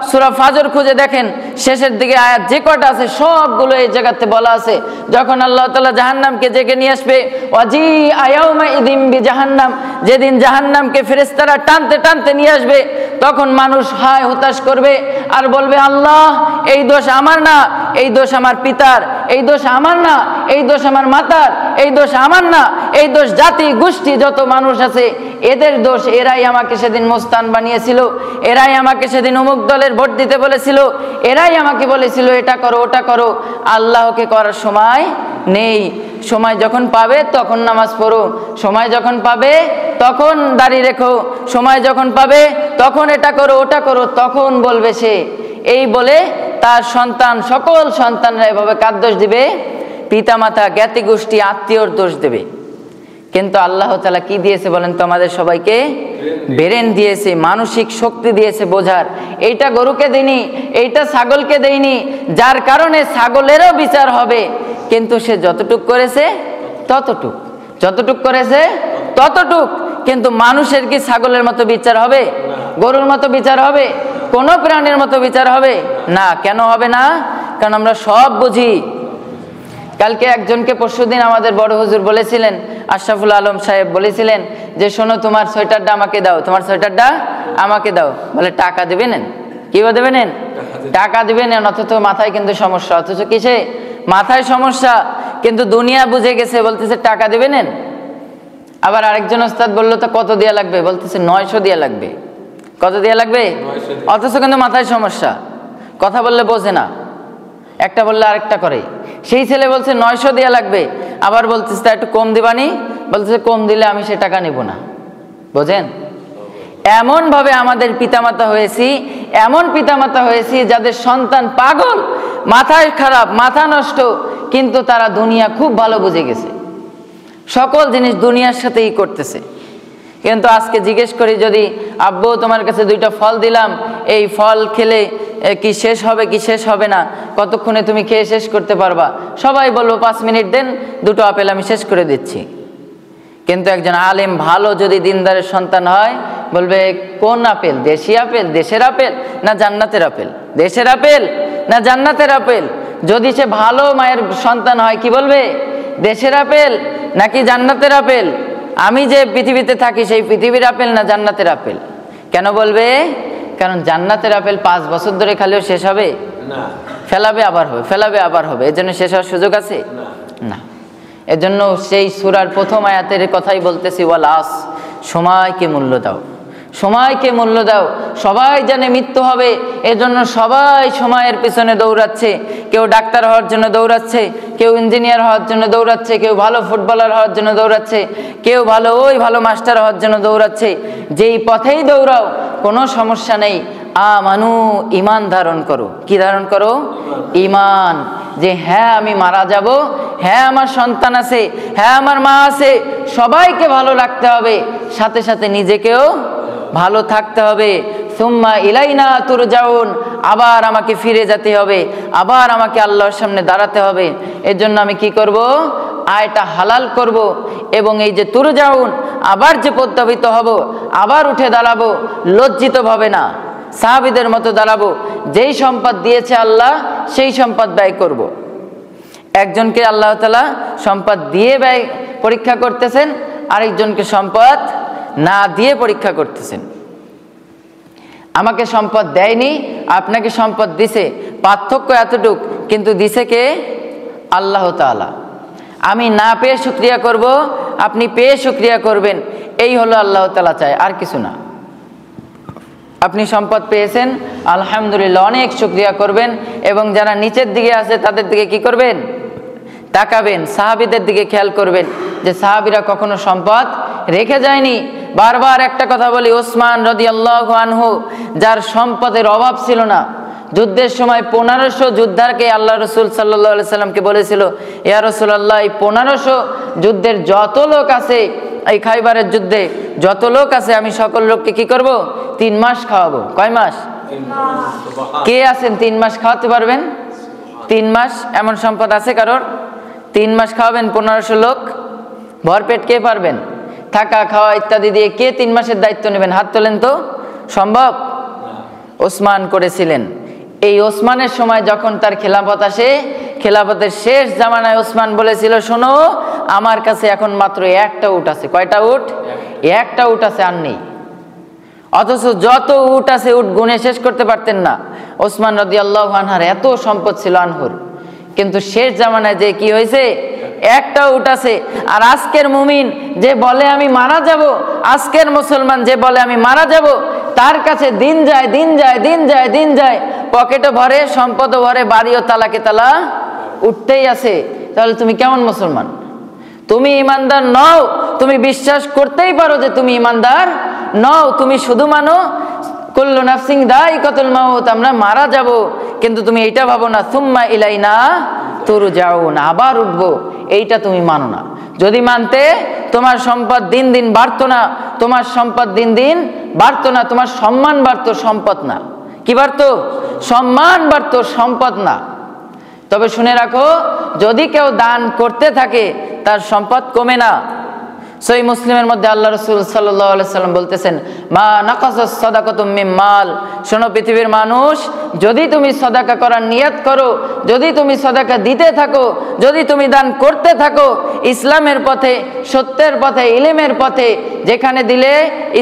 [SPEAKER 1] সূরা ফাজর খুঁজে দেখেন, শেষের দিকে আয়াত যে কটা আছে সবগুলো এই জায়গাতে বলা আছে। যখন আল্লাহ তাআলা জাহান্নামকে জেগে নিয়ে আসবে, ওয়াজি আয়াউমা ইদিম বি জাহান্নাম, যেদিন জাহান্নামকে ফেরেশতারা টানতে টানতে নিয়ে আসবে, তখন মানুষ হায় হতাশ করবে আর বলবে, আল্লাহ এই দোষ আমার না, এই দোষ আমার পিতার, এই দোষ আমার না, এই দোষ আমার মাতার, এই দোষ আমার না, এই দোষ জাতি গোষ্ঠী যত মানুষ আছে এদের দোষ, এরাই আমাকে সেদিন মোস্তান বানিয়েছিল, এরাই আমাকে সেদিন অমুক দলের ভোট দিতে বলেছিল, এরাই আমাকে বলেছিল এটা করো ওটা করো। আল্লাহকে করার সময় নেই। সময় যখন পাবে তখন নামাজ পড়ো, সময় যখন পাবে তখন দাড়ি রেখো, সময় যখন পাবে তখন এটা করো ওটা করো, তখন বলবে সে। এই বলে তার সন্তান, সকল সন্তানরা এভাবে কার দোষ দিবে? পিতামাতা, জ্ঞাতি গোষ্ঠী, আত্মীয়র দোষ দেবে। কিন্তু আল্লাহ তাআলা কি দিয়েছে বলেন তো? আমাদের সবাইকে ব্রেন দিয়েছে, মানসিক শক্তি দিয়েছে বোঝার। এইটা গরুকে দেইনি, এইটা ছাগলকে দেইনি, যার কারণে ছাগলেরও বিচার হবে, কিন্তু সে যতটুক করেছে ততটুক, যতটুক করেছে ততটুক। কিন্তু মানুষের কি ছাগলের মতো বিচার হবে? গরুর মতো বিচার হবে? কোনো প্রাণীর মতো বিচার হবে না। কেন হবে না? কারণ আমরা সব বুঝি। কালকে একজনকে, পরশুদিন আমাদের বড় হুজুর বলেছিলেন, আশরাফুল আলম সাহেব বলেছিলেন যে শোনো, তোমার সোয়েটারটা আমাকে দাও, তোমার সোয়েটারটা আমাকে দাও। বলে টাকা দেবে নেন। কি দেবে নেন? টাকা দেবে নেন। অথচ মাথায় কিন্তু সমস্যা, অথচ কিসে? মাথায় সমস্যা, কিন্তু দুনিয়া বুঝে গেছে, বলতেছে টাকা দেবে নেন। আবার আরেকজন ওস্তাদ বললো তো কত দেয়া লাগবে? বলতেছে 900 দেয়া লাগবে। কত দেয়া লাগবে? অথচ কিন্তু মাথায় সমস্যা, কথা বললে বোঝে না, একটা বললে আরেকটা করে। সেই ছেলে বলছে 900 দেয়া লাগবে, আবার বলতেছে তা একটু কম দিবানি, বলতেছে কম দিলে আমি সে টাকা নিব না। বোঝেন? এমন ভাবে আমাদের পিতামাতা হয়েছি, এমন পিতামাতা হয়েছি যাদের সন্তান পাগল, মাথায় খারাপ, মাথা নষ্ট, কিন্তু তারা দুনিয়া খুব ভালো বুঝে গেছে, সকল জিনিস দুনিয়ার সাথেই করতেছে। কিন্তু আজকে জিজ্ঞেস করি যদি, আব্বু তোমার কাছে 2টা ফল দিলাম, এই ফল খেলে কি শেষ হবে কি শেষ হবে না, কতক্ষণে তুমি খেয়ে শেষ করতে পারবা? সবাই বলবো 5 মিনিট দেন, 2টো আপেল আমি শেষ করে দিচ্ছি। কিন্তু একজন আলেম ভালো যদি দিনদারের সন্তান হয়, বলবে কোন আপেল? দেশি আপেল, দেশের আপেল না জান্নাতের আপেল? দেশের আপেল না জান্নাতের আপেল? যদি সে ভালো মায়ের সন্তান হয়, কি বলবে? দেশের আপেল নাকি জান্নাতের আপেল? আমি যে পৃথিবীতে থাকি সেই পৃথিবীর আপেল না জান্নাতের আপেল? কেন বলবে? কারণ জান্নাতের আপেল 5 বছর ধরে খালেও শেষ হবে না, ফেলাবে আবার হবে, ফেলাবে আবার হবে, এর জন্য শেষ হওয়ার সুযোগ আছে না। এজন্য সেই সূরার প্রথম আয়াতের কথাই বলতেছি, ওয়াল আস, সময়কে মূল্য দাও, সময়কে মূল্য দাও। সবাই জানে মৃত্যু হবে, এজন্য সবাই সময়ের পিছনে দৌড়াচ্ছে। কেউ ডাক্তার হওয়ার জন্য দৌড়াচ্ছে, কেউ ইঞ্জিনিয়ার হওয়ার জন্য দৌড়াচ্ছে, কেউ ভালো ফুটবলার হওয়ার জন্য দৌড়াচ্ছে, কেউ ভালো মাস্টার হওয়ার জন্য দৌড়াচ্ছে। যেই পথেই দৌড়াও কোনো সমস্যা নেই, আমানু, ঈমান ধারণ করো। কি ধারণ করো? ঈমান। যে হ্যাঁ আমি মারা যাব, হ্যাঁ আমার সন্তান আছে, হ্যাঁ আমার মা আছে, সবাইকে ভালো রাখতে হবে, সাথে সাথে নিজেকেও ভালো থাকতে হবে। সুম্মা ইলাইনা তুরজাউন, আবার আমাকে ফিরে যেতে হবে, আবার আমাকে আল্লাহর সামনে দাঁড়াতে হবে। এর জন্য আমি কি করব? আয়টা হালাল করব, এবং এই যে তুরজাউন, আবার যে প্রত্যাবিত হব, আবার উঠে দাঁড়াবো, লজ্জিত ভাবে না, সাহাবীদের মতো দাঁড়াবো। যেই সম্পদ দিয়েছে আল্লাহ, সেই সম্পদ ব্যয় করব। একজনকে আল্লাহ তাআলা সম্পদ দিয়ে ব্যয় পরীক্ষা করতেছেন, আরেকজনকে সম্পদ না দিয়ে পরীক্ষা করতেছেন। আমাকে সম্পদ দেয়নি, আপনাকে সম্পদ দিছে, পার্থক্য এতটুক, কিন্তু দিছে কে? আল্লাহ তাআলা। আমি না পেয়ে শুকরিয়া করব, আপনি পেয়ে শুকরিয়া করবেন, এই হলো আল্লাহ তাআলা চায়, আর কিছু না। আপনি সম্পদ পেয়েছেন, আলহামদুলিল্লাহ, অনেক শুকরিয়া করবেন, এবং যারা নিচের দিকে আছে তাদের দিকে কি করবেন? তাকাবেন। সাহাবীদের দিকে খেয়াল করবেন যে সাহাবীরা কখনো সম্পদ রেখে যায়নি। বারবার একটা কথা বলি, ওসমান রাদিয়াল্লাহু আনহু, যার সম্পদের অভাব ছিল না, যুদ্ধের সময় 1500 যোদ্ধাকে আল্লাহ রাসূল সাল্লাল্লাহু আলাইহি সাল্লামকে বলেছিল, ইয়া রাসূলুল্লাহ, এই 1500 যুদ্ধের যত লোক আছে, এই খাইবারের যুদ্ধে যত লোক আছে, আমি সকল লোককে কি করব? 3 মাস খাওয়াবো। কয় মাস? 3 মাস। কে আছেন 3 মাস খাওয়াতে পারবেন? 3 মাস এমন সম্পদ আছে কারোর? 3 মাস খাওয়াবেন 1500 লোক? ভরপেট কে পারবেন? থাকা খাওয়া ইত্যাদি দিয়ে কে 3 মাসের দায়িত্ব নেবেন? হাত তোলেন তো। সম্ভব? ওসমান করেছিলেন। এই ওসমানের সময় যখন তার খেলাফত আসে, খেলাফতের শেষ জামানায় ওসমান বলেছিল, শোনো, আমার কাছে এখন মাত্র 1টা উট আছে। কয়টা উট? 1টা উট আছে, আর নেই। অথচ যত উট আছে, উট গুনে শেষ করতে পারতেন না। ওসমান রাদিয়াল্লাহু আনহুর এত সম্পদ ছিল আনহুর, কিন্তু শেষ জামানায় যে কি হয়েছে? 1টা উট আছে। আর আজকের মুমিন যে বলে আমি মারা যাব, আজকের মুসলমান যে বলে আমি মারা যাব, তার কাছে দিন যায়, দিন যায়, দিন যায়, দিন যায়, পকেটও ভরে, সম্পদও ভরে, বাড়িও তালাকে তালা উঠতেই আছে। তাহলে তুমি কেমন মুসলমান? তুমি ইমানদার নও। তুমি বিশ্বাস করতেই পারো যে তুমি ইমানদার নও, তুমি শুধু মানো কুল্লু নাফসিন দাইকাতুল মাউত, আমরা মারা যাব, কিন্তু তুমি এইটা ভাবো না, সুম্মা ইলাইনা তুরজাউন, আবার উঠবো, এইটা তুমি মানো না। যদি মানতে, তোমার সম্পদ দিন দিন বাড়তো না, তোমার সম্পদ দিন দিন বাড়তো না, তোমার সম্মান বাড়তো, সম্পদ না। কি বাড়তো? সম্মান বাড়তো, সম্পদ না। তবে শুনে রাখো, যদি কেউ দান করতে থাকে, তার সম্পদ কমে না। সহিহ মুসলিমের মধ্যে আল্লাহ রাসূল সাল্লাল্লাহু আলাইহি সাল্লাম বলতেছেন, মা নাকাসাস সাদাকাতুম মিন মাল, শোনো পৃথিবীর মানুষ, যদি তুমি সাদাকা করার নিয়ত করো, যদি তুমি সাদাকা দিতে থাকো, যদি তুমি দান করতে থাকো, ইসলামের পথে, সত্যের পথে, ইলমের পথে, যেখানে দিলে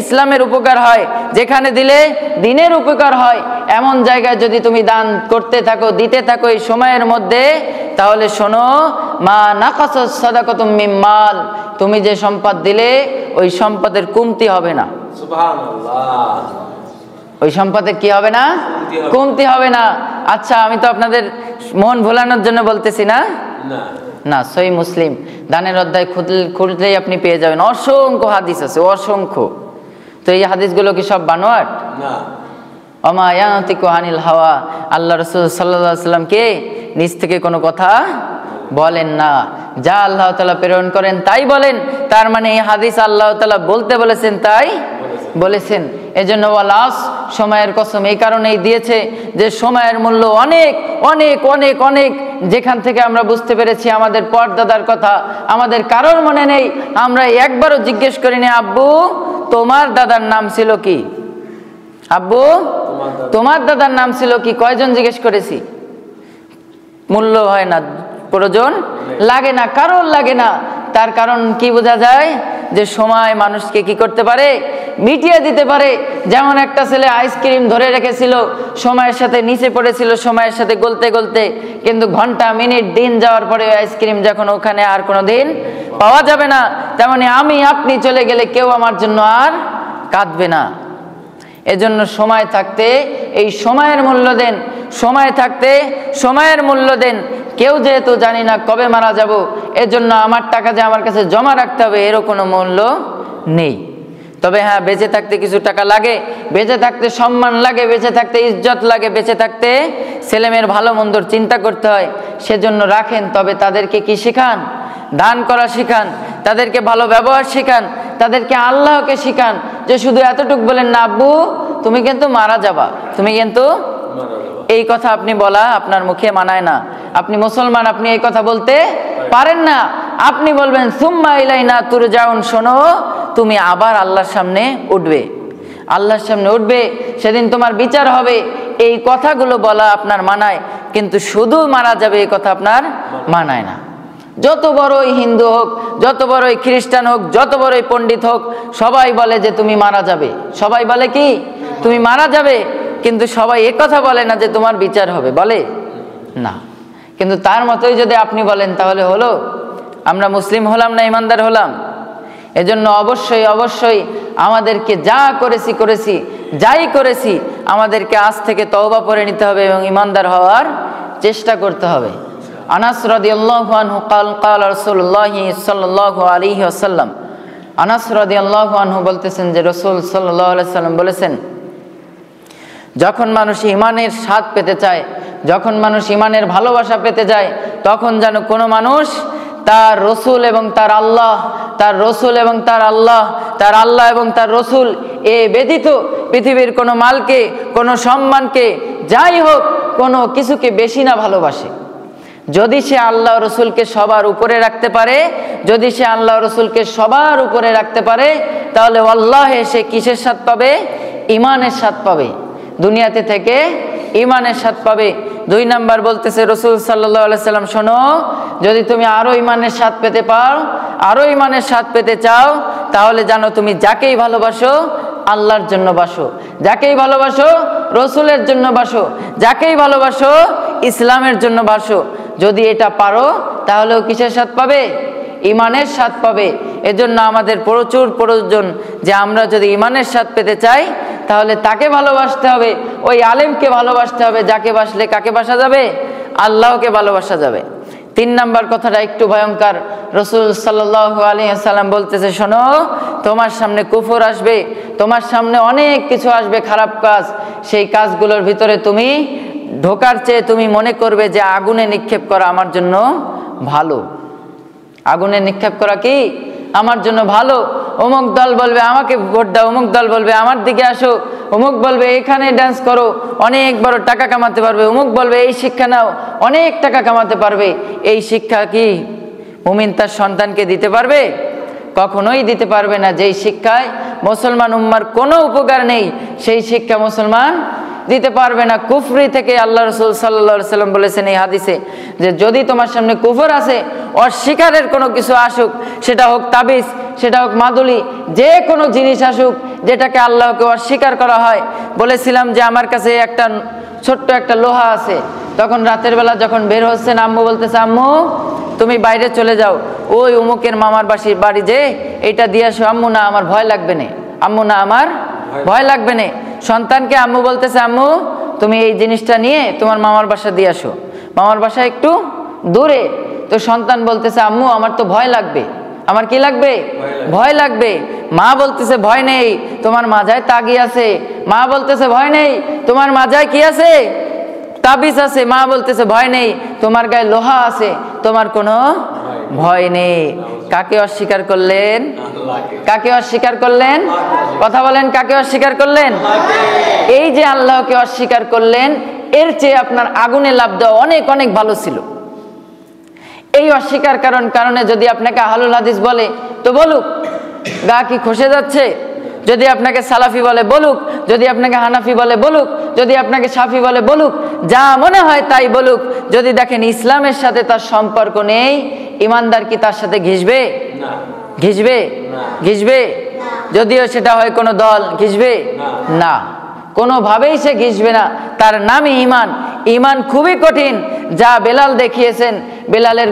[SPEAKER 1] ইসলামের উপকার হয়, যেখানে দিলে দ্বীনের উপকার হয়, এমন জায়গায় যদি তুমি দান করতে থাকো, দিতে থাকো এই সময়ের মধ্যে, তাহলে শোনো, মা নাকাসাস সাদাকাতুম মিন মাল, তুমি যে সম্পদ দিলে ওই সম্পদের কমতি হবে না। সুবহানাল্লাহ। ওই সম্পদের কি হবে না? কমতি হবে না। আচ্ছা, আমি তো আপনাদের মন ভোলানোর জন্য বলতেছি না, না। সহিহ মুসলিম দানের অধ্যায় খুললেই আপনি পেয়ে যাবেন, অসংখ্য হাদিস আছে, অসংখ্য। তো এই হাদিসগুলো কি সব বানোয়াট? না। ওমা ইয়ানতিকু আনিল হাওয়া, আল্লাহ রাসূল সাল্লাল্লাহু আলাইহি ওয়াসাল্লাম কে নিজ থেকে কোনো কথা বলেন না, যা আল্লাহ তাআলা প্রেরণ করেন তাই বলেন। তার মানে এই হাদিস আল্লাহ তাআলা বলতে বলেছেন, তাই বলেছেন। এজন্য ওয়ালাস, সময়ের কসম এই কারণেই দিয়েছে যে সময়ের মূল্য অনেক অনেক অনেক অনেক। যেখান থেকে আমরা বুঝতে পেরেছি আমাদের পরদাদার কথা আমাদের কারোর মনে নেই, আমরা একবারও জিজ্ঞেস করিনি, আব্বু তোমার দাদার নাম ছিল কি? আব্বু তোমার দাদার নাম ছিল কি? কয়জন জিজ্ঞেস করেছি? মূল্য হয় না, প্রয়োজন লাগে না, কারণ লাগে না। তার কারণ কি বোঝা যায়? যে সময় মানুষকে কি করতে পারে? মিটিয়ে দিতে পারে। যেমন একটা ছেলে আইসক্রিম ধরে রেখেছিল, সময়ের সাথে নিচে পড়েছিল, সময়ের সাথে গলতে গলতে, কিন্তু ঘন্টা মিনিট দিন যাওয়ার পরে আইসক্রিম যখন ওখানে আর কোনো দিন পাওয়া যাবে না, তেমনি আমি আপনি চলে গেলে কেউ আমার জন্য আর কাঁদবে না। এজন্য সময় থাকতে এই সময়ের মূল্য দেন, সময় থাকতে সময়ের মূল্য দেন। কেউ যেহেতু জানি না কবে মারা যাব, এজন্য আমার টাকা যে আমার কাছে জমা রাখতে হবে এরও কোনো মূল্য নেই। তবে হ্যাঁ, বেঁচে থাকতে কিছু টাকা লাগে, বেঁচে থাকতে সম্মান লাগে, বেঁচে থাকতে ইজ্জত লাগে, বেঁচে থাকতে ছেলেমেয়ের ভালো মন্দর চিন্তা করতে হয়, সেজন্য রাখেন। তবে তাদেরকে কি শিখান? দান করা শিখান, তাদেরকে ভালো ব্যবহার শিখান, তাদেরকে আল্লাহকে শিখান। যে শুধু এতটুকু বলেন না, আব্বু তুমি কিন্তু মারা যাবা, তুমি কিন্তু, এই কথা আপনি বলা আপনার মুখে মানায় না। আপনি মুসলমান, আপনি এই কথা বলতে পারেন না। আপনি বলবেন সুম্মা ইলাইনা তুরজাউন, শোনো তুমি আবার আল্লাহর সামনে উঠবে, আল্লাহর সামনে উঠবে, সেদিন তোমার বিচার হবে। এই কথাগুলো বলা আপনার মানায়, কিন্তু শুধু মারা যাবে এই কথা আপনার মানায় না। যত বড়ই হিন্দু হোক, যত বড়ই খ্রিস্টান হোক, যত বড়ই পণ্ডিত হোক, সবাই বলে যে তুমি মারা যাবে। সবাই বলে কি তুমি মারা যাবে, কিন্তু সবাই এ কথা বলে না যে তোমার বিচার হবে, বলে না। কিন্তু তার মতোই যদি আপনি বলেন, তাহলে হলো? আমরা মুসলিম হলাম না ইমানদার হলাম? এজন্য অবশ্যই অবশ্যই আমাদেরকে যা করেছি, যাই করেছি, আমাদেরকে আজ থেকে তওবা করে নিতে হবে এবং ইমানদার হওয়ার চেষ্টা করতে হবে। আনাস রাদিয়াল্লাহু আনহু ক্বালা রাসূলুল্লাহ সাল্লাল্লাহু আলাইহি ওয়াসাল্লাম, আনাস রাদিয়াল্লাহু আনহু বলতেছেন যে রাসূল সাল্লাল্লাহু আলাইহি ওয়াসাল্লাম বলেছেন, যখন মানুষ ঈমানের স্বাদ পেতে চায়, যখন মানুষ ঈমানের ভালোবাসা পেতে যায়, তখন যেন কোনো মানুষ তার রসুল এবং তার আল্লাহ, তার রসুল এবং তার আল্লাহ, তার আল্লাহ এবং তার রসুল এ ব্যতীত পৃথিবীর কোনো মালকে, কোনো সম্মানকে, যাই হোক কোনো কিছুকে বেশি না ভালোবাসে। যদি সে আল্লাহ রসুলকে সবার উপরে রাখতে পারে, যদি সে আল্লাহ রসুলকে সবার উপরে রাখতে পারে, তাহলে আল্লাহে সে কিসের স্বাদ পাবে? ঈমানের স্বাদ পাবে, দুনিয়াতে থেকে ঈমানের স্বাদ পাবে। 2 নাম্বার বলতেছে রাসূল সাল্লাল্লাহু আলাইহি সাল্লাম, শোনো যদি তুমি আরো ঈমানের স্বাদ পেতে পাও, আরো ঈমানের স্বাদ পেতে চাও, তাহলে জানো তুমি যাকেই ভালোবাসো আল্লাহর জন্য বাসো, যাকেই ভালোবাসো রসুলের জন্য বাসো, যাকেই ভালোবাসো ইসলামের জন্য বাসো। যদি এটা পারো তাহলেও কিসের স্বাদ পাবে? ঈমানের স্বাদ পাবে। এজন্য আমাদের প্রচুর প্রয়োজন যে আমরা যদি ঈমানের স্বাদ পেতে চাই, তাহলে তাকে ভালোবাসতে হবে, ওই আলেমকে ভালোবাসতে হবে, যাকে বাসলে কাকে বাসা যাবে? আল্লাহকে ভালোবাসা যাবে। 3 নাম্বার কথাটা একটু ভয়ঙ্কর। রাসূল সাল্লাল্লাহু আলাইহি ওয়াসাল্লাম বলতেছে, শোনো তোমার সামনে কুফর আসবে, তোমার সামনে অনেক কিছু আসবে, খারাপ কাজ। সেই কাজগুলোর ভিতরে তুমি ঢোকার চেয়ে তুমি মনে করবে যে আগুনে নিক্ষেপ করা আমার জন্য ভালো, আগুনে নিক্ষেপ করা কি আমার জন্য ভালো। অমুক দল বলবে আমাকে ভোট দাও, অমুক দল বলবে আমার দিকে আসো, অমুক বলবে এখানে ডান্স করো, অনেক বড় টাকা কামাতে পারবে, অমুক বলবে এই শিক্ষা নাও, অনেক টাকা কামাতে পারবে। এই শিক্ষা কি মুমিন তার সন্তানকে দিতে পারবে? কখনোই দিতে পারবে না। যেই শিক্ষায় মুসলমান উম্মার কোনো উপকার নেই, সেই শিক্ষা মুসলমান দিতে পারবে না। কুফরি থেকে আল্লাহ রাসূল সাল্লাল্লাহু আলাইহি সাল্লাম বলেছেন এই হাদিসে যে যদি তোমার সামনে কুফর আসে, অস্বীকারের কোনো কিছু আসুক, সেটা হোক তাবিজ, সেটা হোক মাদুলি, যে কোনো জিনিস আসুক যেটাকে আল্লাহকে অস্বীকার করা হয়। বলেছিলাম যে আমার কাছে একটা ছোট্ট একটা লোহা আছে, তখন রাতের বেলা যখন বের হচ্ছেন আম্মু বলতেছে, আম্মু তুমি বাইরে চলে যাও, ওই উমুকের মামার বাড়ি যে এটা দিয়ে আসো। আম্মু না আমার ভয় লাগবে না, আম্মু না আমার ভয় লাগবে না। সন্তানকে আম্মু বলতেছে, আম্মু তুমি এই জিনিসটা নিয়ে তোমার মামার বাসা দিয়ে আসো, মামার বাসা একটু দূরে। তো সন্তান বলতেছে, আম্মু আমার তো ভয় লাগবে। আমার কি লাগবে? ভয় লাগবে। মা বলতেছে ভয় নেই, তোমার মাজায় তাগি আছে। মা বলতেছে ভয় নেই, তোমার মাজায় কি আছে? তাবিজ আছে। মা বলতেছে ভয় নেই, তোমার গায়ে লোহা আছে, তোমার কোনো ভয় নেই। কাকে অস্বীকার করলেন? কাকে অস্বীকার করলেন? কথা বলেন, কাকে অস্বীকার করলেন? এই যে আল্লাহকে অস্বীকার করলেন, এর চেয়ে আপনার আগুনে লাফ দেওয়া অনেক অনেক ভালো ছিল। এই অস্বীকার কারণে যদি আপনাকে আহলুল হাদিস বলে তো বলুক, গা কি খসে যাচ্ছে? যদি আপনাকে সালাফি বলে বলুক, যদি আপনাকে হানাফি বলে বলুক, যদি আপনাকে শাফি বলে বলুক, যা মনে হয় তাই বলুক। যদি দেখেন ইসলামের সাথে তার সম্পর্ক নেই, ইমানদার কি তার সাথে ঘিসবে? ঘিসবে? ঘিসবে? যদিও সেটা হয় কোনো দল, ঘিসবে না, কোনোভাবেই সে ঘিসবে না। তার নামই ঈমান। ঈমান খুবই কঠিন, যা বেলাল দেখিয়েছেন। বেলালের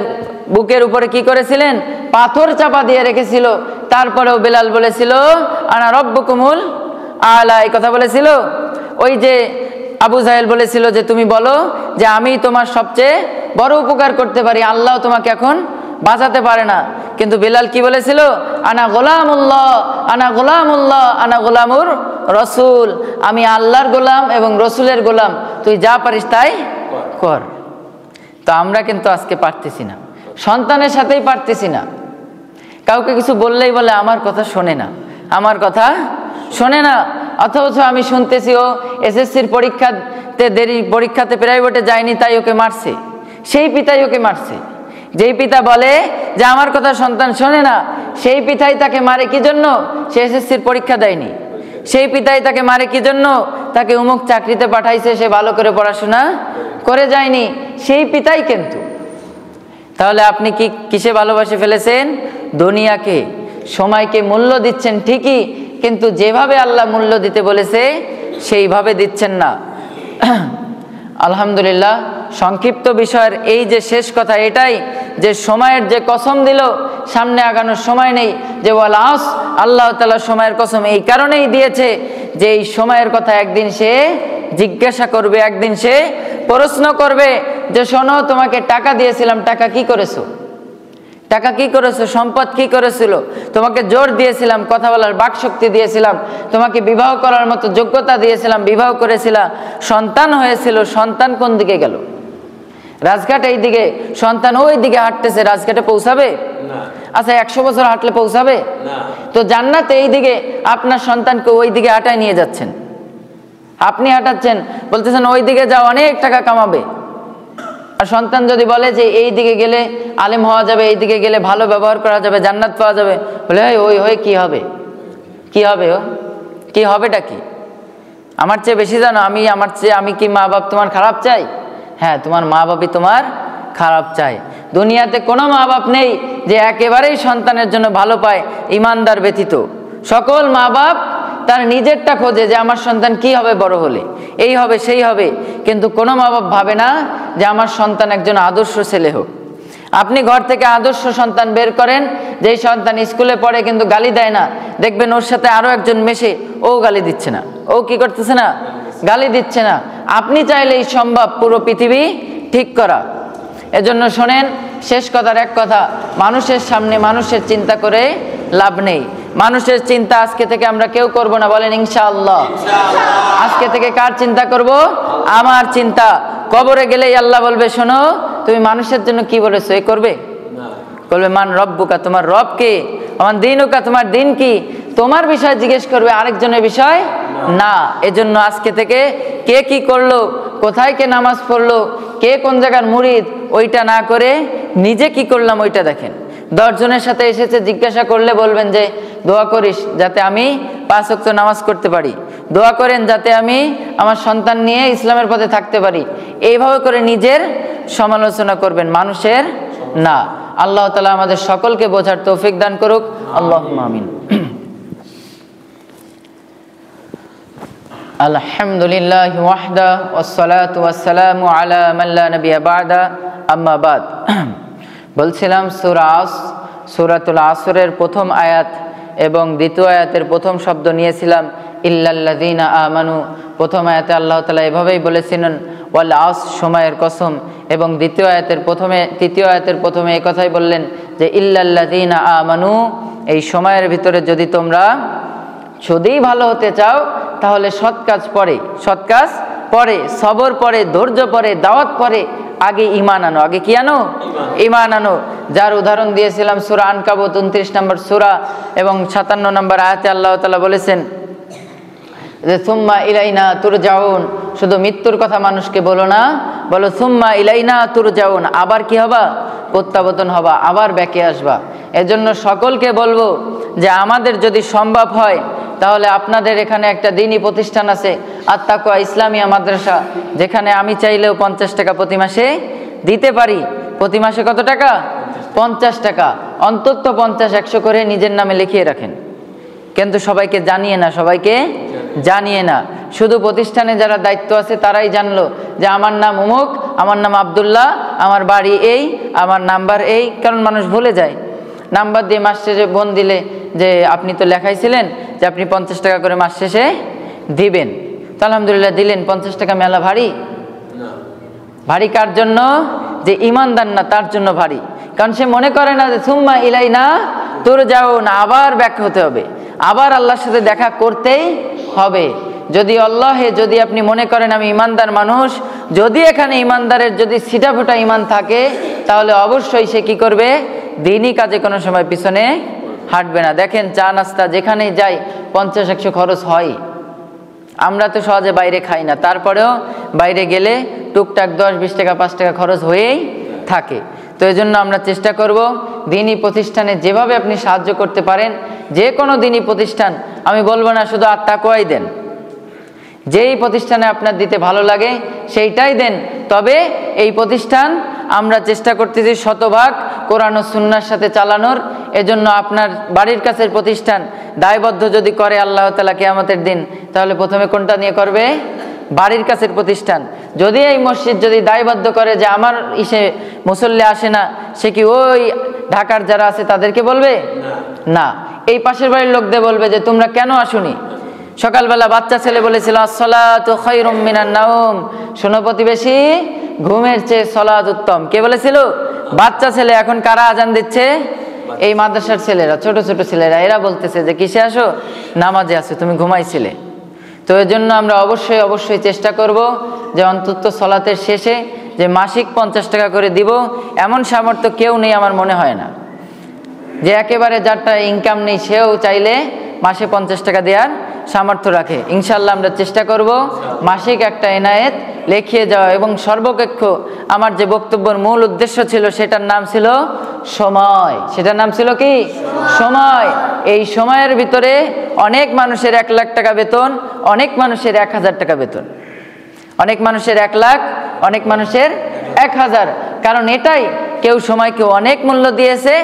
[SPEAKER 1] বুকের উপরে কি করেছিলেন? পাথর চাপা দিয়ে রেখেছিল। তারপরেও বেলাল বলেছিল আনা রব্বুকুমুল আলা, এই কথা বলেছিল। ওই যে আবু জাহেল বলেছিল যে তুমি বলো যে আমি তোমার সবচেয়ে বড় উপকার করতে পারি, আল্লাহ তোমাকে এখন বাঁচাতে পারে না। কিন্তু বিলাল কি বলেছিল? আনা গোলামুল্লাহ, আনা গোলামুল্লাহ, আনা গোলামুর রসুল, আমি আল্লাহর গোলাম এবং রসুলের গোলাম, তুই যা পারিস তাই কর। তো আমরা কিন্তু আজকে পারতেছি না, সন্তানের সাথেই পারতেছি না। কাউকে কিছু বললেই বলে আমার কথা শোনে না, আমার কথা শোনে না। অথচ আমি শুনতেছি ও এসএসসির পরীক্ষাতে প্রাইভেটে যায়নি তাই ওকে মারছে, সেই পিতাই ওকে মারছে। যেই পিতা বলে যে আমার কথা সন্তান শোনে না, সেই পিতাই তাকে মারে কি জন্য? সে এসএসসির পরীক্ষা দেয়নি। সেই পিতাই তাকে মারে কি জন্য? তাকে অমুক চাকরিতে পাঠাইছে, সে ভালো করে পড়াশোনা করে যায়নি, সেই পিতাই কিন্তু। তাহলে আপনি কিসে ভালোবাসে ফেলেছেন? দুনিয়াকে, সময়কে মূল্য দিচ্ছেন ঠিকই, কিন্তু যেভাবে আল্লাহ মূল্য দিতে বলেছে সেইভাবে দিচ্ছেন না। আলহামদুলিল্লাহ, সংক্ষিপ্ত বিষয়ের এই যে শেষ কথা এটাই যে সময়ের যে কসম দিল, সামনে আগানোর সময় নেই, যে ওয়াল আস, আল্লাহ তাআলা সময়ের কসম এই কারণেই দিয়েছে যে এই সময়ের কথা একদিন সে জিজ্ঞাসা করবে, একদিন সে প্রশ্ন করবে যে শোনো, তোমাকে টাকা দিয়েছিলাম, টাকা কি করেছো? টাকা কি করেছো? সম্পদ কি করেছিল? তোমাকে জোর দিয়েছিলাম, কথা বলার বাকশক্তি দিয়েছিলাম, তোমাকে বিবাহ করার মতো যোগ্যতা দিয়েছিলাম, বিবাহ করেছিলাম, সন্তান হয়েছিল, সন্তান কোন দিকে গেল? রাজঘাট এই দিকে, সন্তান ওই দিকে হাঁটতেছে, রাজঘাটে পৌঁছাবে? আচ্ছা 100 বছর হাঁটলে পৌঁছাবে? তো জান্নাতে এই দিকে, আপনার সন্তানকে ওই দিকে হাঁটায় নিয়ে যাচ্ছেন, আপনি হাঁটাচ্ছেন, বলতেছেন ওই দিকে যাও, অনেক টাকা কামাবে। আর সন্তান যদি বলে যে এই দিকে গেলে আলেম হওয়া যাবে, এই দিকে গেলে ভালো ব্যবহার করা যাবে, জান্নাত পাওয়া যাবে, বলে ওই হয়ে কি হবে? কি হবে? ও কি হবেটা কি? আমার চেয়ে বেশি জানো? আমি কি মা বাপ তোমার খারাপ চাই? হ্যাঁ, তোমার মা বাপই তোমার খারাপ চায়। দুনিয়াতে কোনো মা বাপ নেই যে একেবারেই সন্তানের জন্য ভালো পায়, ইমানদার ব্যতীত। সকল মা বাপ তার নিজেরটা খোঁজে যে আমার সন্তান কি হবে বড় হলে, এই হবে সেই হবে, কিন্তু কোনো মা বাপ ভাবে না যে আমার সন্তান একজন আদর্শ ছেলে হোক। আপনি ঘর থেকে আদর্শ সন্তান বের করেন, যেই সন্তান স্কুলে পড়ে কিন্তু গালি দেয় না, দেখবেন ওর সাথে আরো একজন মেশে, ও গালি দিচ্ছে না, ও কি করতেছে না? গালি দিচ্ছে না। আপনি চাইলেই সম্ভব পুরো পৃথিবী ঠিক করা। এজন্য শোনেন, শেষ কথার এক কথা, মানুষের সামনে মানুষের চিন্তা করে লাভ নেই। মানুষের চিন্তা আজকে থেকে আমরা কেউ করব না, বলেন ইনশাআল্লাহ। আজকে থেকে কার চিন্তা করব? আমার চিন্তা। কবরে গেলেই আল্লাহ বলবে শোনো, তুমি মানুষের জন্য কি বলেছো, এই করবে? বলবে মান রব্বুকা, তোমার রব কে? আমার দিনুকা, তোমার দিন কি? তোমার বিষয় জিজ্ঞেস করবে, আরেকজনের বিষয় না। এজন্য আজকে থেকে কে কি করলো, কোথায় কে নামাজ পড়লো, কে কোন জায়গার মুরিদ, ওইটা না করে নিজে কি করলাম ওইটা দেখেন। 10 জনের সাথে এসেছে, জিজ্ঞাসা করলে বলবেন যে দোয়া করিস যাতে আমি 5 ওয়াক্ত নামাজ করতে পারি, দোয়া করেন যাতে আমি আমার সন্তান নিয়ে ইসলামের পথে থাকতে পারি। এইভাবে করে নিজের সমালোচনা করবেন, মানুষের না। আল্লাহ তাআলা আমাদের সকলকে বোঝার তৌফিক দান করুক, আল্লাহুম্মা আমিন। আলহামদুলিল্লাহি ওয়াহদা ওয়াসসালাতু ওয়াসসালামু আলা মান লা নাবিয়্যা বা'দা, আম্মা বাদ। বলছিলাম সূরাতুল আসরের প্রথম আয়াত এবং দ্বিতীয় আয়াতের প্রথম শব্দ নিয়েছিলাম ইল্লাল্লাযীনা আমানু। প্রথম আয়াতে আল্লাহ তাআলা এভাবেই বলেছিলেন ওয়াল আস, সময়ের কসম, এবং তৃতীয় আয়াতের প্রথমে এই কথাই বললেন যে ইল্লাল্লাযীনা আমানু, এই সময়ের ভিতরে যদি তোমরা সত্যিই ভালো হতে চাও তাহলে সৎ কাজ পরে, সবর পরে, ধৈর্য পরে, দাওয়াত পরে, আগে ঈমান আনো। আগে কি আনো? ঈমান আনো। যার উদাহরণ দিয়েছিলাম সূরা আনকাবুত 29 নম্বর সূরা এবং 57 নম্বর আয়াতে আল্লাহ তাআলা বলেছেন যে সুম্মা ইলাইনা তুরজাউন, শুধু মৃত্যুর কথা মানুষকে বলো না, বলো সুম্মা ইলাইনা তুরজাউন, আবার কি হবা? প্রত্যাবর্তন হবা, আবার ব্যাকে আসবা। এজন্য সকলকে বলবো যে আমাদের যদি সম্ভব হয় তাহলে আপনাদের এখানে একটা দ্বীনি প্রতিষ্ঠান আছে, আত-তাকওয়া ইসলামিয়া মাদ্রাসা, যেখানে আমি চাইলেও 50 টাকা প্রতি মাসে দিতে পারি। প্রতি মাসে কত টাকা? 50 টাকা। অন্তত 50-100 করে নিজের নামে লিখিয়ে রাখেন, কিন্তু সবাইকে জানিয়ে না। শুধু প্রতিষ্ঠানে যারা দায়িত্ব আছে তারাই জানলো যে আমার নাম অমুক, আমার নাম আব্দুল্লাহ, আমার বাড়ি এই, আমার নাম্বার এই। কারণ মানুষ ভুলে যায়, নাম্বার দিয়ে মাস শেষে বোন দিলে যে আপনি তো লেখাইছিলেন যে আপনি 50 টাকা করে মাস শেষে দিবেন, তো আলহামদুলিল্লাহ দিলেন। 50 টাকা মেলা ভারী? ভারী কার জন্য? যে ইমানদার না তার জন্য ভারী। কারণ সে মনে করে না যে সুম্মা ইলাইনা তুরজাউন, আবার ব্যাক হতে হবে, আবার আল্লাহর সাথে দেখা করতেই হবে। যদি আল্লাহে যদি আপনি মনে করেন আমি ইমানদার মানুষ, যদি এখানে ইমানদারের যদি ছিটাফোটা ইমান থাকে, তাহলে অবশ্যই সে কি করবে, দিনই কাজে কোনো সময় পিছনে হাঁটবে না। দেখেন চা নাস্তা যেখানেই যাই 50-100 খরচ হয়। আমরা তো সহজে বাইরে খাই না, তারপরেও বাইরে গেলে টুকটাক 10-20 টাকা 5 টাকা খরচ হয়েই থাকে। তো এই জন্য আমরা চেষ্টা করব দিনী প্রতিষ্ঠানে যেভাবে আপনি সাহায্য করতে পারেন, যে কোনো দিনী প্রতিষ্ঠান, আমি বলবো না শুধু আত্মাকুয়াই দেন, যেই প্রতিষ্ঠানে আপনার দিতে ভালো লাগে সেইটাই দেন। তবে এই প্রতিষ্ঠান আমরা চেষ্টা করতেছি শতভাগ কোরআন ও সুন্নাহর সাথে চালানোর। এজন্য আপনার বাড়ির কাছের প্রতিষ্ঠান দায়বদ্ধ যদি করে আল্লাহ তাআলা কিয়ামতের দিন, তাহলে প্রথমে কোনটা নিয়ে করবে? বাড়ির কাছের প্রতিষ্ঠান। যদি এই মসজিদ যদি দায়বদ্ধ করে যে আমার ইসে মুসল্লি আসে না, সে কি ওই ঢাকার যারা আছে তাদেরকে বলবে? না, এই পাশের বাড়ির লোকদের বলবে যে তোমরা কেন আসুনি। সকালবেলা বাচ্চা ছেলে বলেছিল আসসালাতু খায়রুম মিনান নাওম, শোনো প্রতিবেশী, ঘুমের চেয়ে সালাত উত্তম। কে বলেছিল? বাচ্চা ছেলে। এখন কারা আজান দিচ্ছে? এই মাদ্রাসার ছেলেরা, ছোট ছোট ছেলেরা, এরা বলতেছে যে কিসে আসো? নামাজে আসো, তুমি ঘুমাইছিলে। তো এর জন্য আমরা অবশ্যই অবশ্যই চেষ্টা করব যে অন্তত সালাতের শেষে যে মাসিক 50 টাকা করে দিব, এমন সামর্থ্য কেউ নেই আমার মনে হয় না। যে একেবারে যারটা ইনকাম নেই সেও চাইলে মাসে 50 টাকা দেওয়ার সামর্থ্য রাখে। ইনশাল্লাহ আমরা চেষ্টা করব মাসিক একটা এনায়েত লিখিয়ে যাওয়া। এবং সর্বপক্ষ আমার যে বক্তব্যের মূল উদ্দেশ্য ছিল সেটার নাম ছিল সময়। সেটার নাম ছিল কি? সময়। এই সময়ের ভিতরে অনেক মানুষের 1 লাখ টাকা বেতন, অনেক মানুষের 1000 টাকা বেতন, অনেক মানুষের 1 লাখ, অনেক মানুষের 1000। কারণ এটাই, কেউ সময়কে অনেক মূল্য দিয়েছে,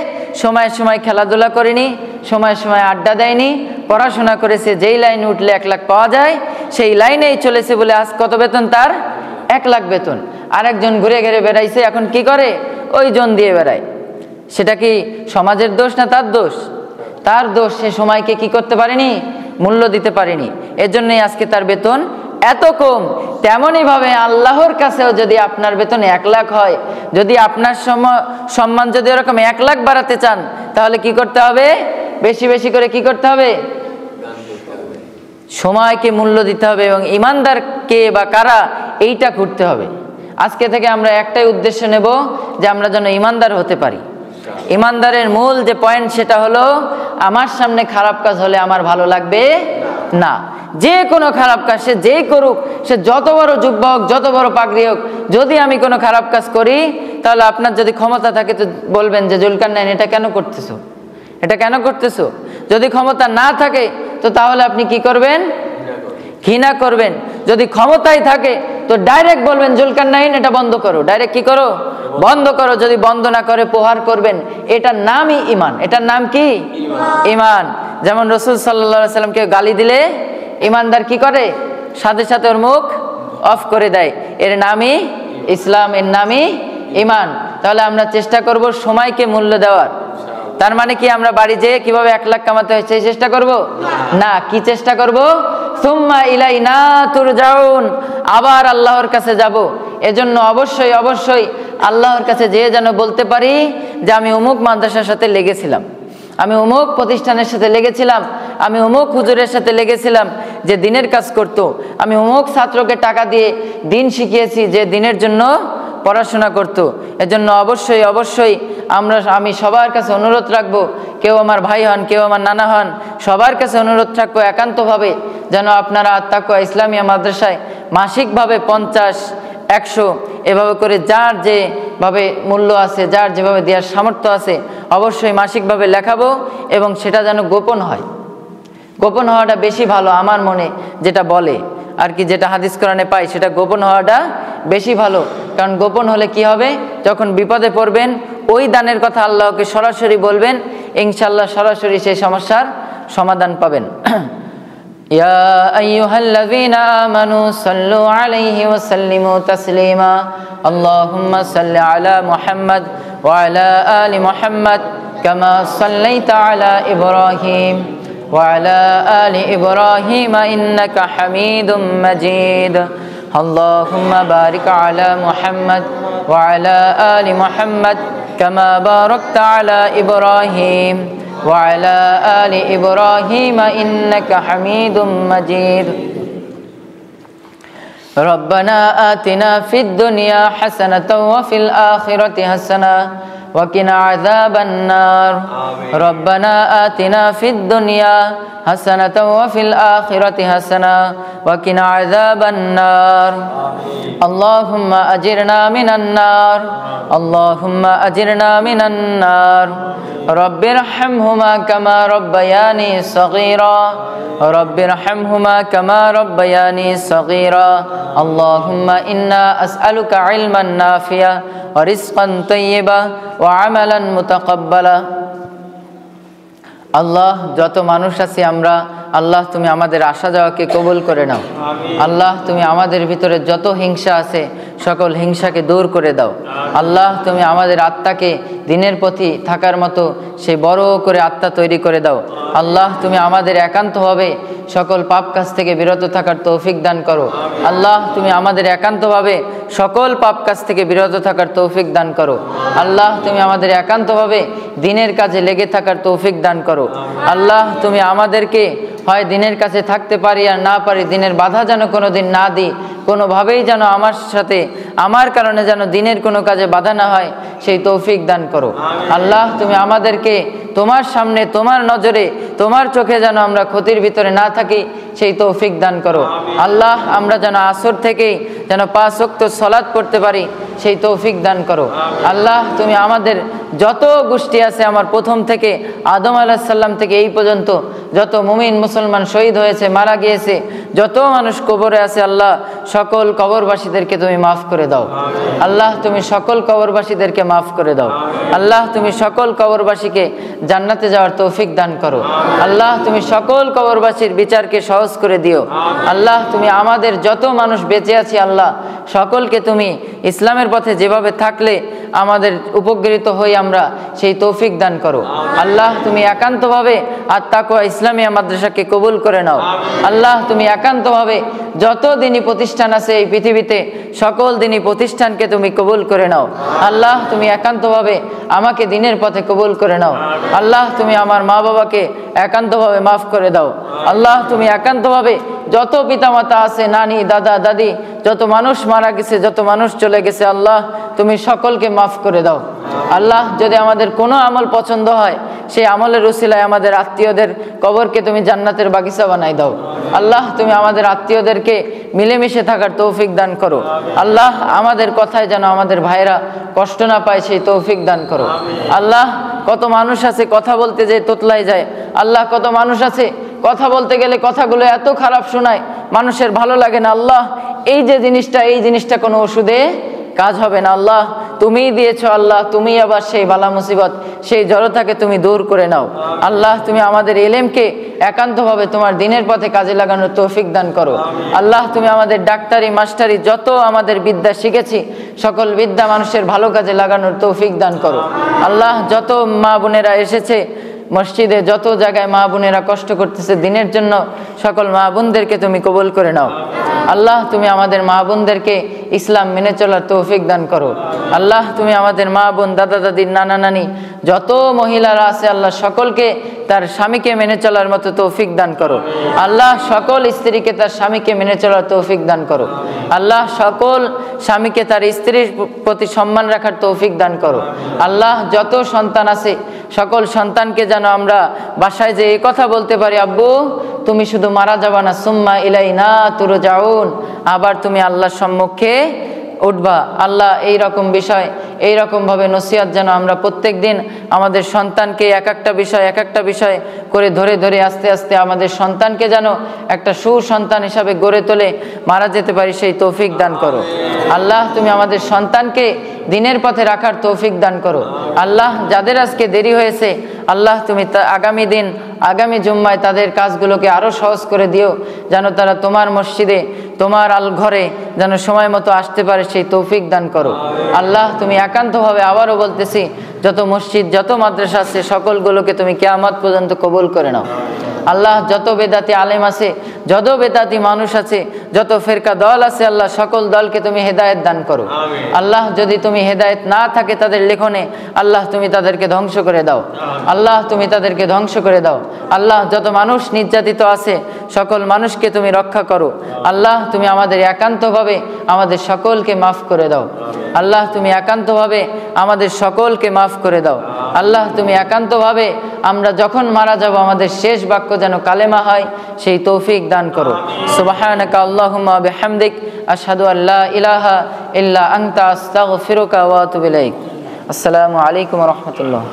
[SPEAKER 1] সময় সময় খেলাধুলা করেনি, সময় সময় আড্ডা দেয়নি, পড়াশোনা করেছে, যেই লাইনে উঠলে 1 লাখ পাওয়া যায় সেই লাইনেই চলেছে বলে আজ কত বেতন তার? 1 লাখ বেতন। আরেকজন ঘুরে ঘুরে বেড়াইছে, এখন কি করে? ওই জন দিয়ে বেড়ায়। সেটা কি সমাজের দোষ না তার দোষ? তার দোষ। সে সময়কে কি করতে পারেনি? মূল্য দিতে পারেনি। এর জন্যই আজকে তার বেতন এত কম। তেমনইভাবে আল্লাহর কাছেও যদি আপনার বেতন 1 লাখ হয়, যদি আপনার সম্মান যদি এরকম 1 লাখ বাড়াতে চান, তাহলে কি করতে হবে? বেশি বেশি করে কি করতে হবে? সময়কে মূল্য দিতে হবে এবং ইমানদার কে বা কারা এইটা করতে হবে। আজকে থেকে আমরা একটাই উদ্দেশ্য নেব যে আমরা যেন ইমানদার হতে পারি। ইমানদারের মূল যে পয়েন্ট সেটা হলো আমার সামনে খারাপ কাজ হলে আমার ভালো লাগবে না। যে কোনো খারাপ কাজ সে যেই করুক, সে যত বড় যুব্বা হোক, যত বড় পাগড়ি হোক, যদি আমি কোনো খারাপ কাজ করি, তাহলে আপনার যদি ক্ষমতা থাকে তো বলবেন যে জুলকারনাইন এটা কেন করতেছো, এটা কেন করতেছো। যদি ক্ষমতা না থাকে তো তাহলে আপনি কি করবেন? ঘৃণা করবেন। যদি ক্ষমতাই থাকে তো ডাইরেক্ট বলবেন জুলকারনাইন এটা বন্ধ করো, ডাইরেক্ট কি করো? বন্ধ করো। যদি বন্ধ না করে প্রহার করবেন। এটার নামই ইমান। এটার নাম কি? ইমান। যেমন রাসূল সাল্লাল্লাহু আলাইহি সাল্লামকে গালি দিলে ইমানদার কি করে? সাথে সাথে ওর মুখ অফ করে দেয়। এর নামই ইসলাম, এর নামই ইমান। তাহলে আমরা চেষ্টা করব সময়কে মূল্য দেওয়ার। তার মানে কি আমরা বাড়ি যেয়ে কিভাবে 1 লাখ কামাতে হয় সেই চেষ্টা করব না? কি চেষ্টা করব? সুম্মা ইলাইনা তুরজাউন, আবার আল্লাহর কাছে যাব। এজন্য অবশ্যই অবশ্যই আল্লাহর কাছে যেয়ে যেন বলতে পারি যে আমি অমুক মাদ্রাসার সাথে লেগেছিলাম, আমি অমুক প্রতিষ্ঠানের সাথে লেগেছিলাম, আমি অমুক হুজুরের সাথে লেগেছিলাম যে দিনের কাজ করত, আমি অমুক ছাত্রকে টাকা দিয়ে দিন শিখিয়েছি যে দিনের জন্য পড়াশোনা করত। এজন্য অবশ্যই অবশ্যই আমি সবার কাছে অনুরোধ রাখবো, কেউ আমার ভাই হন, কেউ আমার নানা হন, সবার কাছে অনুরোধ রাখবো একান্তভাবে যেন আপনারা তাকওয়া ইসলামিয়া মাদ্রাসায় মাসিকভাবে 50, 100 এভাবে করে যার যেভাবে মূল্য আছে, যার যেভাবে দেওয়ার সামর্থ্য আছে, অবশ্যই মাসিকভাবে লেখাবো এবং সেটা যেন গোপন হয়। গোপন হওয়াটা বেশি ভালো আমার মনে, যেটা বলে আর কি, যেটা হাদিস কোরআনে পাই, সেটা গোপন হওয়াটা বেশি ভালো। কারণ গোপন হলে কি হবে? যখন বিপদে পড়বেন ওই দানের কথা আল্লাহকে সরাসরি বলবেন, ইনশাআল্লাহ সরাসরি সেই সমস্যার সমাধান পাবেন। ইয়া আইয়ুহাল্লাযীনা আমানু সাল্লু আলাইহি ওয়া সাল্লিমু তাসলিমা। আল্লাহুম্মা সাল্লি আলা মুহাম্মাদ ওয়া আলা আলি মুহাম্মাদ কামা সাল্লাইতা আলা ইব্রাহিম ওয়া আলা আলি ইব্রাহিম ইন্নাকা হামিদুম মাজিদ। আল্লাহুম্মা বারিক আলা মুহাম্মাদ ওয়া আলা আলি মুহাম্মাদ كما باركت على إبراهيم وعلى آل إبراهيم إنك حميد مجيد ربنا آتنا في الدنيا حسنة وفي الآخرة حسنة وقنا عذاب النار ربنا آتنا في الدنيا حسنة وفي الآخرة حسنة وقنا عذاب النار اللهم أجرنا من النار اللهم أجرنا من النار رب ارحمهما كما ربياني صغيرا رب ارحمهما كما ربياني صغيرا اللهم إنا أسألك علما نافعا ورزقا طيبا وعملا متقبلا আল্লাহ যত মানুষ আছি আমরা আল্লাহ তুমি আমাদের আসা যাওয়াকে কবুল করে নাও আল্লাহ তুমি আমাদের ভিতরে যত হিংসা আছে সকল হিংসাকে দূর করে দাও আল্লাহ তুমি আমাদের আত্মাকে দিনের পথে থাকার মতো সেই বড় করে আত্মা তৈরি করে দাও আল্লাহ তুমি আমাদের একান্তভাবে সকল পাপ কাজ থেকে বিরত থাকার তৌফিক দান করো আল্লাহ তুমি আমাদের একান্তভাবে সকল পাপ কাজ থেকে বিরত থাকার তৌফিক দান করো আল্লাহ তুমি আমাদের একান্তভাবে দিনের কাজে লেগে থাকার তৌফিক দান করো আল্লাহ তুমি আমাদেরকে হয় দিনের কাছে থাকতে পারি আর না পারি দিনের বাধা যেন কোনো দিন না দিই কোনোভাবেই যেন আমার সাথে আমার কারণে যেন দিনের কোনো কাজে বাধা না হয় সেই তৌফিক দান করো আল্লাহ তুমি আমাদেরকে তোমার সামনে তোমার নজরে তোমার চোখে যেন আমরা ক্ষতির ভিতরে না থাকি সেই তৌফিক দান করো আল্লাহ আমরা যেন আসর থেকেই যেন 5 ওয়াক্ত সালাত পড়তে পারি সেই তৌফিক দান করো আল্লাহ তুমি আমাদের যত গোষ্ঠী আছে আমার প্রথম থেকে আদম আলাইহিস সালাম থেকে এই পর্যন্ত যত মুমিন মুসলমান শহীদ হয়েছে মারা গিয়েছে যত মানুষ কবরে আছে আল্লাহ সকল কবরবাসীদেরকে তুমি মাফ করে দাও আল্লাহ তুমি সকল কবরবাসীদেরকে মাফ করে দাও আল্লাহ তুমি সকল কবরবাসীকে জান্নাতে যাওয়ার তৌফিক দান করো আল্লাহ তুমি সকল কবরবাসীর বিচারকে সহজ করে দিও আল্লাহ তুমি আমাদের যত মানুষ বেঁচে আছি আল্লাহ সকলকে তুমি ইসলামের পথে যেভাবে থাকলে আমাদের উপকৃত হই আমরা সেই তৌফিক দান করো আল্লাহ তুমি একান্তভাবে আত-তাকওয়া ইসলামিয়া মাদ্রাসাকে কবুল করে নাও আল্লাহ তুমি একান্তভাবে যত দিনী প্রতিষ্ঠান আছে এই পৃথিবীতে সকল দিনী প্রতিষ্ঠানকে তুমি কবুল করে নাও আল্লাহ তুমি একান্তভাবে আমাকে দিনের পথে কবুল করে নাও আল্লাহ তুমি আমার মা বাবাকে একান্তভাবে মাফ করে দাও আল্লাহ তুমি একান্তভাবে যত পিতামাতা আছে নানি দাদা দাদি যত মানুষ মারা গেছে যত মানুষ চলে গেছে আল্লাহ তুমি সকলকে মাফ করে দাও আল্লাহ যদি আমাদের কোনো আমল পছন্দ হয় সেই আমলের উসিলায় আমাদের আত্মীয়দের কবরকে তুমি জান্নাতের বাগিচা বানাই দাও আল্লাহ তুমি আমাদের আত্মীয়দেরকে মিলেমিশে থাকার তৌফিক দান করো আল্লাহ আমাদের কথায় যেন আমাদের ভাইরা কষ্ট না পায় সেই তৌফিক দান করো আল্লাহ কত মানুষ আছে কথা বলতে যে তোতলাই যায় আল্লাহ কত মানুষ আছে কথা বলতে গেলে কথাগুলো এত খারাপ শোনায় মানুষের ভালো লাগে না আল্লাহ এই জিনিসটা কোনো ওষুধে কাজ হবে না আল্লাহ তুমিই দিয়েছো আল্লাহ তুমি আবার সেই বালা মুসিবত সেই জড়তাকে তুমি দূর করে নাও আল্লাহ তুমি আমাদের ইলমকে একান্তভাবে তোমার দ্বীনের পথে কাজে লাগানোর তৌফিক দান করো আল্লাহ তুমি আমাদের ডাক্তারি মাস্টারি যত আমাদের বিদ্যা শিখেছি সকল বিদ্যা মানুষের ভালো কাজে লাগানোর তৌফিক দান করো আল্লাহ যত মা বোনেরা এসেছে মসজিদে যত জায়গায় মা বোনেরা কষ্ট করতেছে দিনের জন্য সকল মা বোনদেরকে তুমি কবুল করে নাও আল্লাহ তুমি আমাদের মা বোনদেরকে ইসলাম মেনে চলার তৌফিক দান করো আল্লাহ তুমি আমাদের মা বোন দাদা দাদি নানা নানি যত মহিলারা আছে আল্লাহ সকলকে তার স্বামীকে মেনে চলার মতো তৌফিক দান করো আল্লাহ সকল স্ত্রীকে তার স্বামীকে মেনে চলার তৌফিক দান করো আল্লাহ সকল স্বামীকে তার স্ত্রীর প্রতি সম্মান রাখার তৌফিক দান করো আল্লাহ যত সন্তান আছে সকল সন্তানকে যেন আমরা বাসায় যে এই কথা বলতে পারি আব্বু তুমি শুধু মারা যাবা না সুম্মা ইলাইনা তুরজাউন আবার তুমি আল্লাহর সম্মুখে উঠবা আল্লাহ এই রকম বিষয় এই রকম ভাবে নসিহত যেন আমরা প্রত্যেক দিন আমাদের সন্তানকে এক একটা বিষয় করে ধরে ধরে আস্তে আস্তে আমাদের সন্তানকে যেন একটা সুসন্তান হিসাবে গড়ে তোলে মারা যেতে পারি সেই তৌফিক দান করো আল্লাহ তুমি আমাদের সন্তানকে দিনের পথে রাখার তৌফিক দান করো আল্লাহ যাদের আজকে দেরি হয়েছে আল্লাহ তুমি আগামী জুম্মায় তাদের কাজগুলোকে আরো সহজ করে দিও যেন তারা তোমার মসজিদে তোমার আল ঘরে যেন সময় মতো আসতে পারে সেই তৌফিক দান করো আল্লাহ তুমি একান্তভাবে আবারও বলতেছি যত মসজিদ যত মাদ্রাসা আছে সকলগুলোকে তুমি কিয়ামত পর্যন্ত কবুল করে নাও আল্লাহ যত বেদাতি আলেম আছে যত বেদাতি মানুষ আছে, যত ফিরকা দল আছে, আল্লাহ সকল দলকে তুমি হেদায়েত দান করো। আল্লাহ যদি তুমি হেদায়েত না থাকে তাদের লেখনে, আল্লাহ তুমি তাদেরকে ধ্বংস করে দাও। আল্লাহ তুমি তাদেরকে ধ্বংস করে দাও। আল্লাহ যত মানুষ নির্যাতিত আছে সকল মানুষকে তুমি রক্ষা করো। আল্লাহ তুমি আমাদের একান্তভাবে আমাদের সকলকে মাফ করে দাও। আল্লাহ তুমি একান্তভাবে আমাদের সকলকে মাফ করে দাও। আল্লাহ তুমি একান্তভাবে আমরা যখন মারা যাব আমাদের শেষ বাক্য যেন কালেমা হয়, সেই তৌফিক দান করো। সুবহানাকা আল্লাহুম্মা বিহামদিক আশহাদু আল্লা ইলাহা ইল্লা আনতা আস্তাগফিরুকা ওয়া আতুবু ইলাইক। আসসালামু আলাইকুম ওয়া রাহমাতুল্লাহ।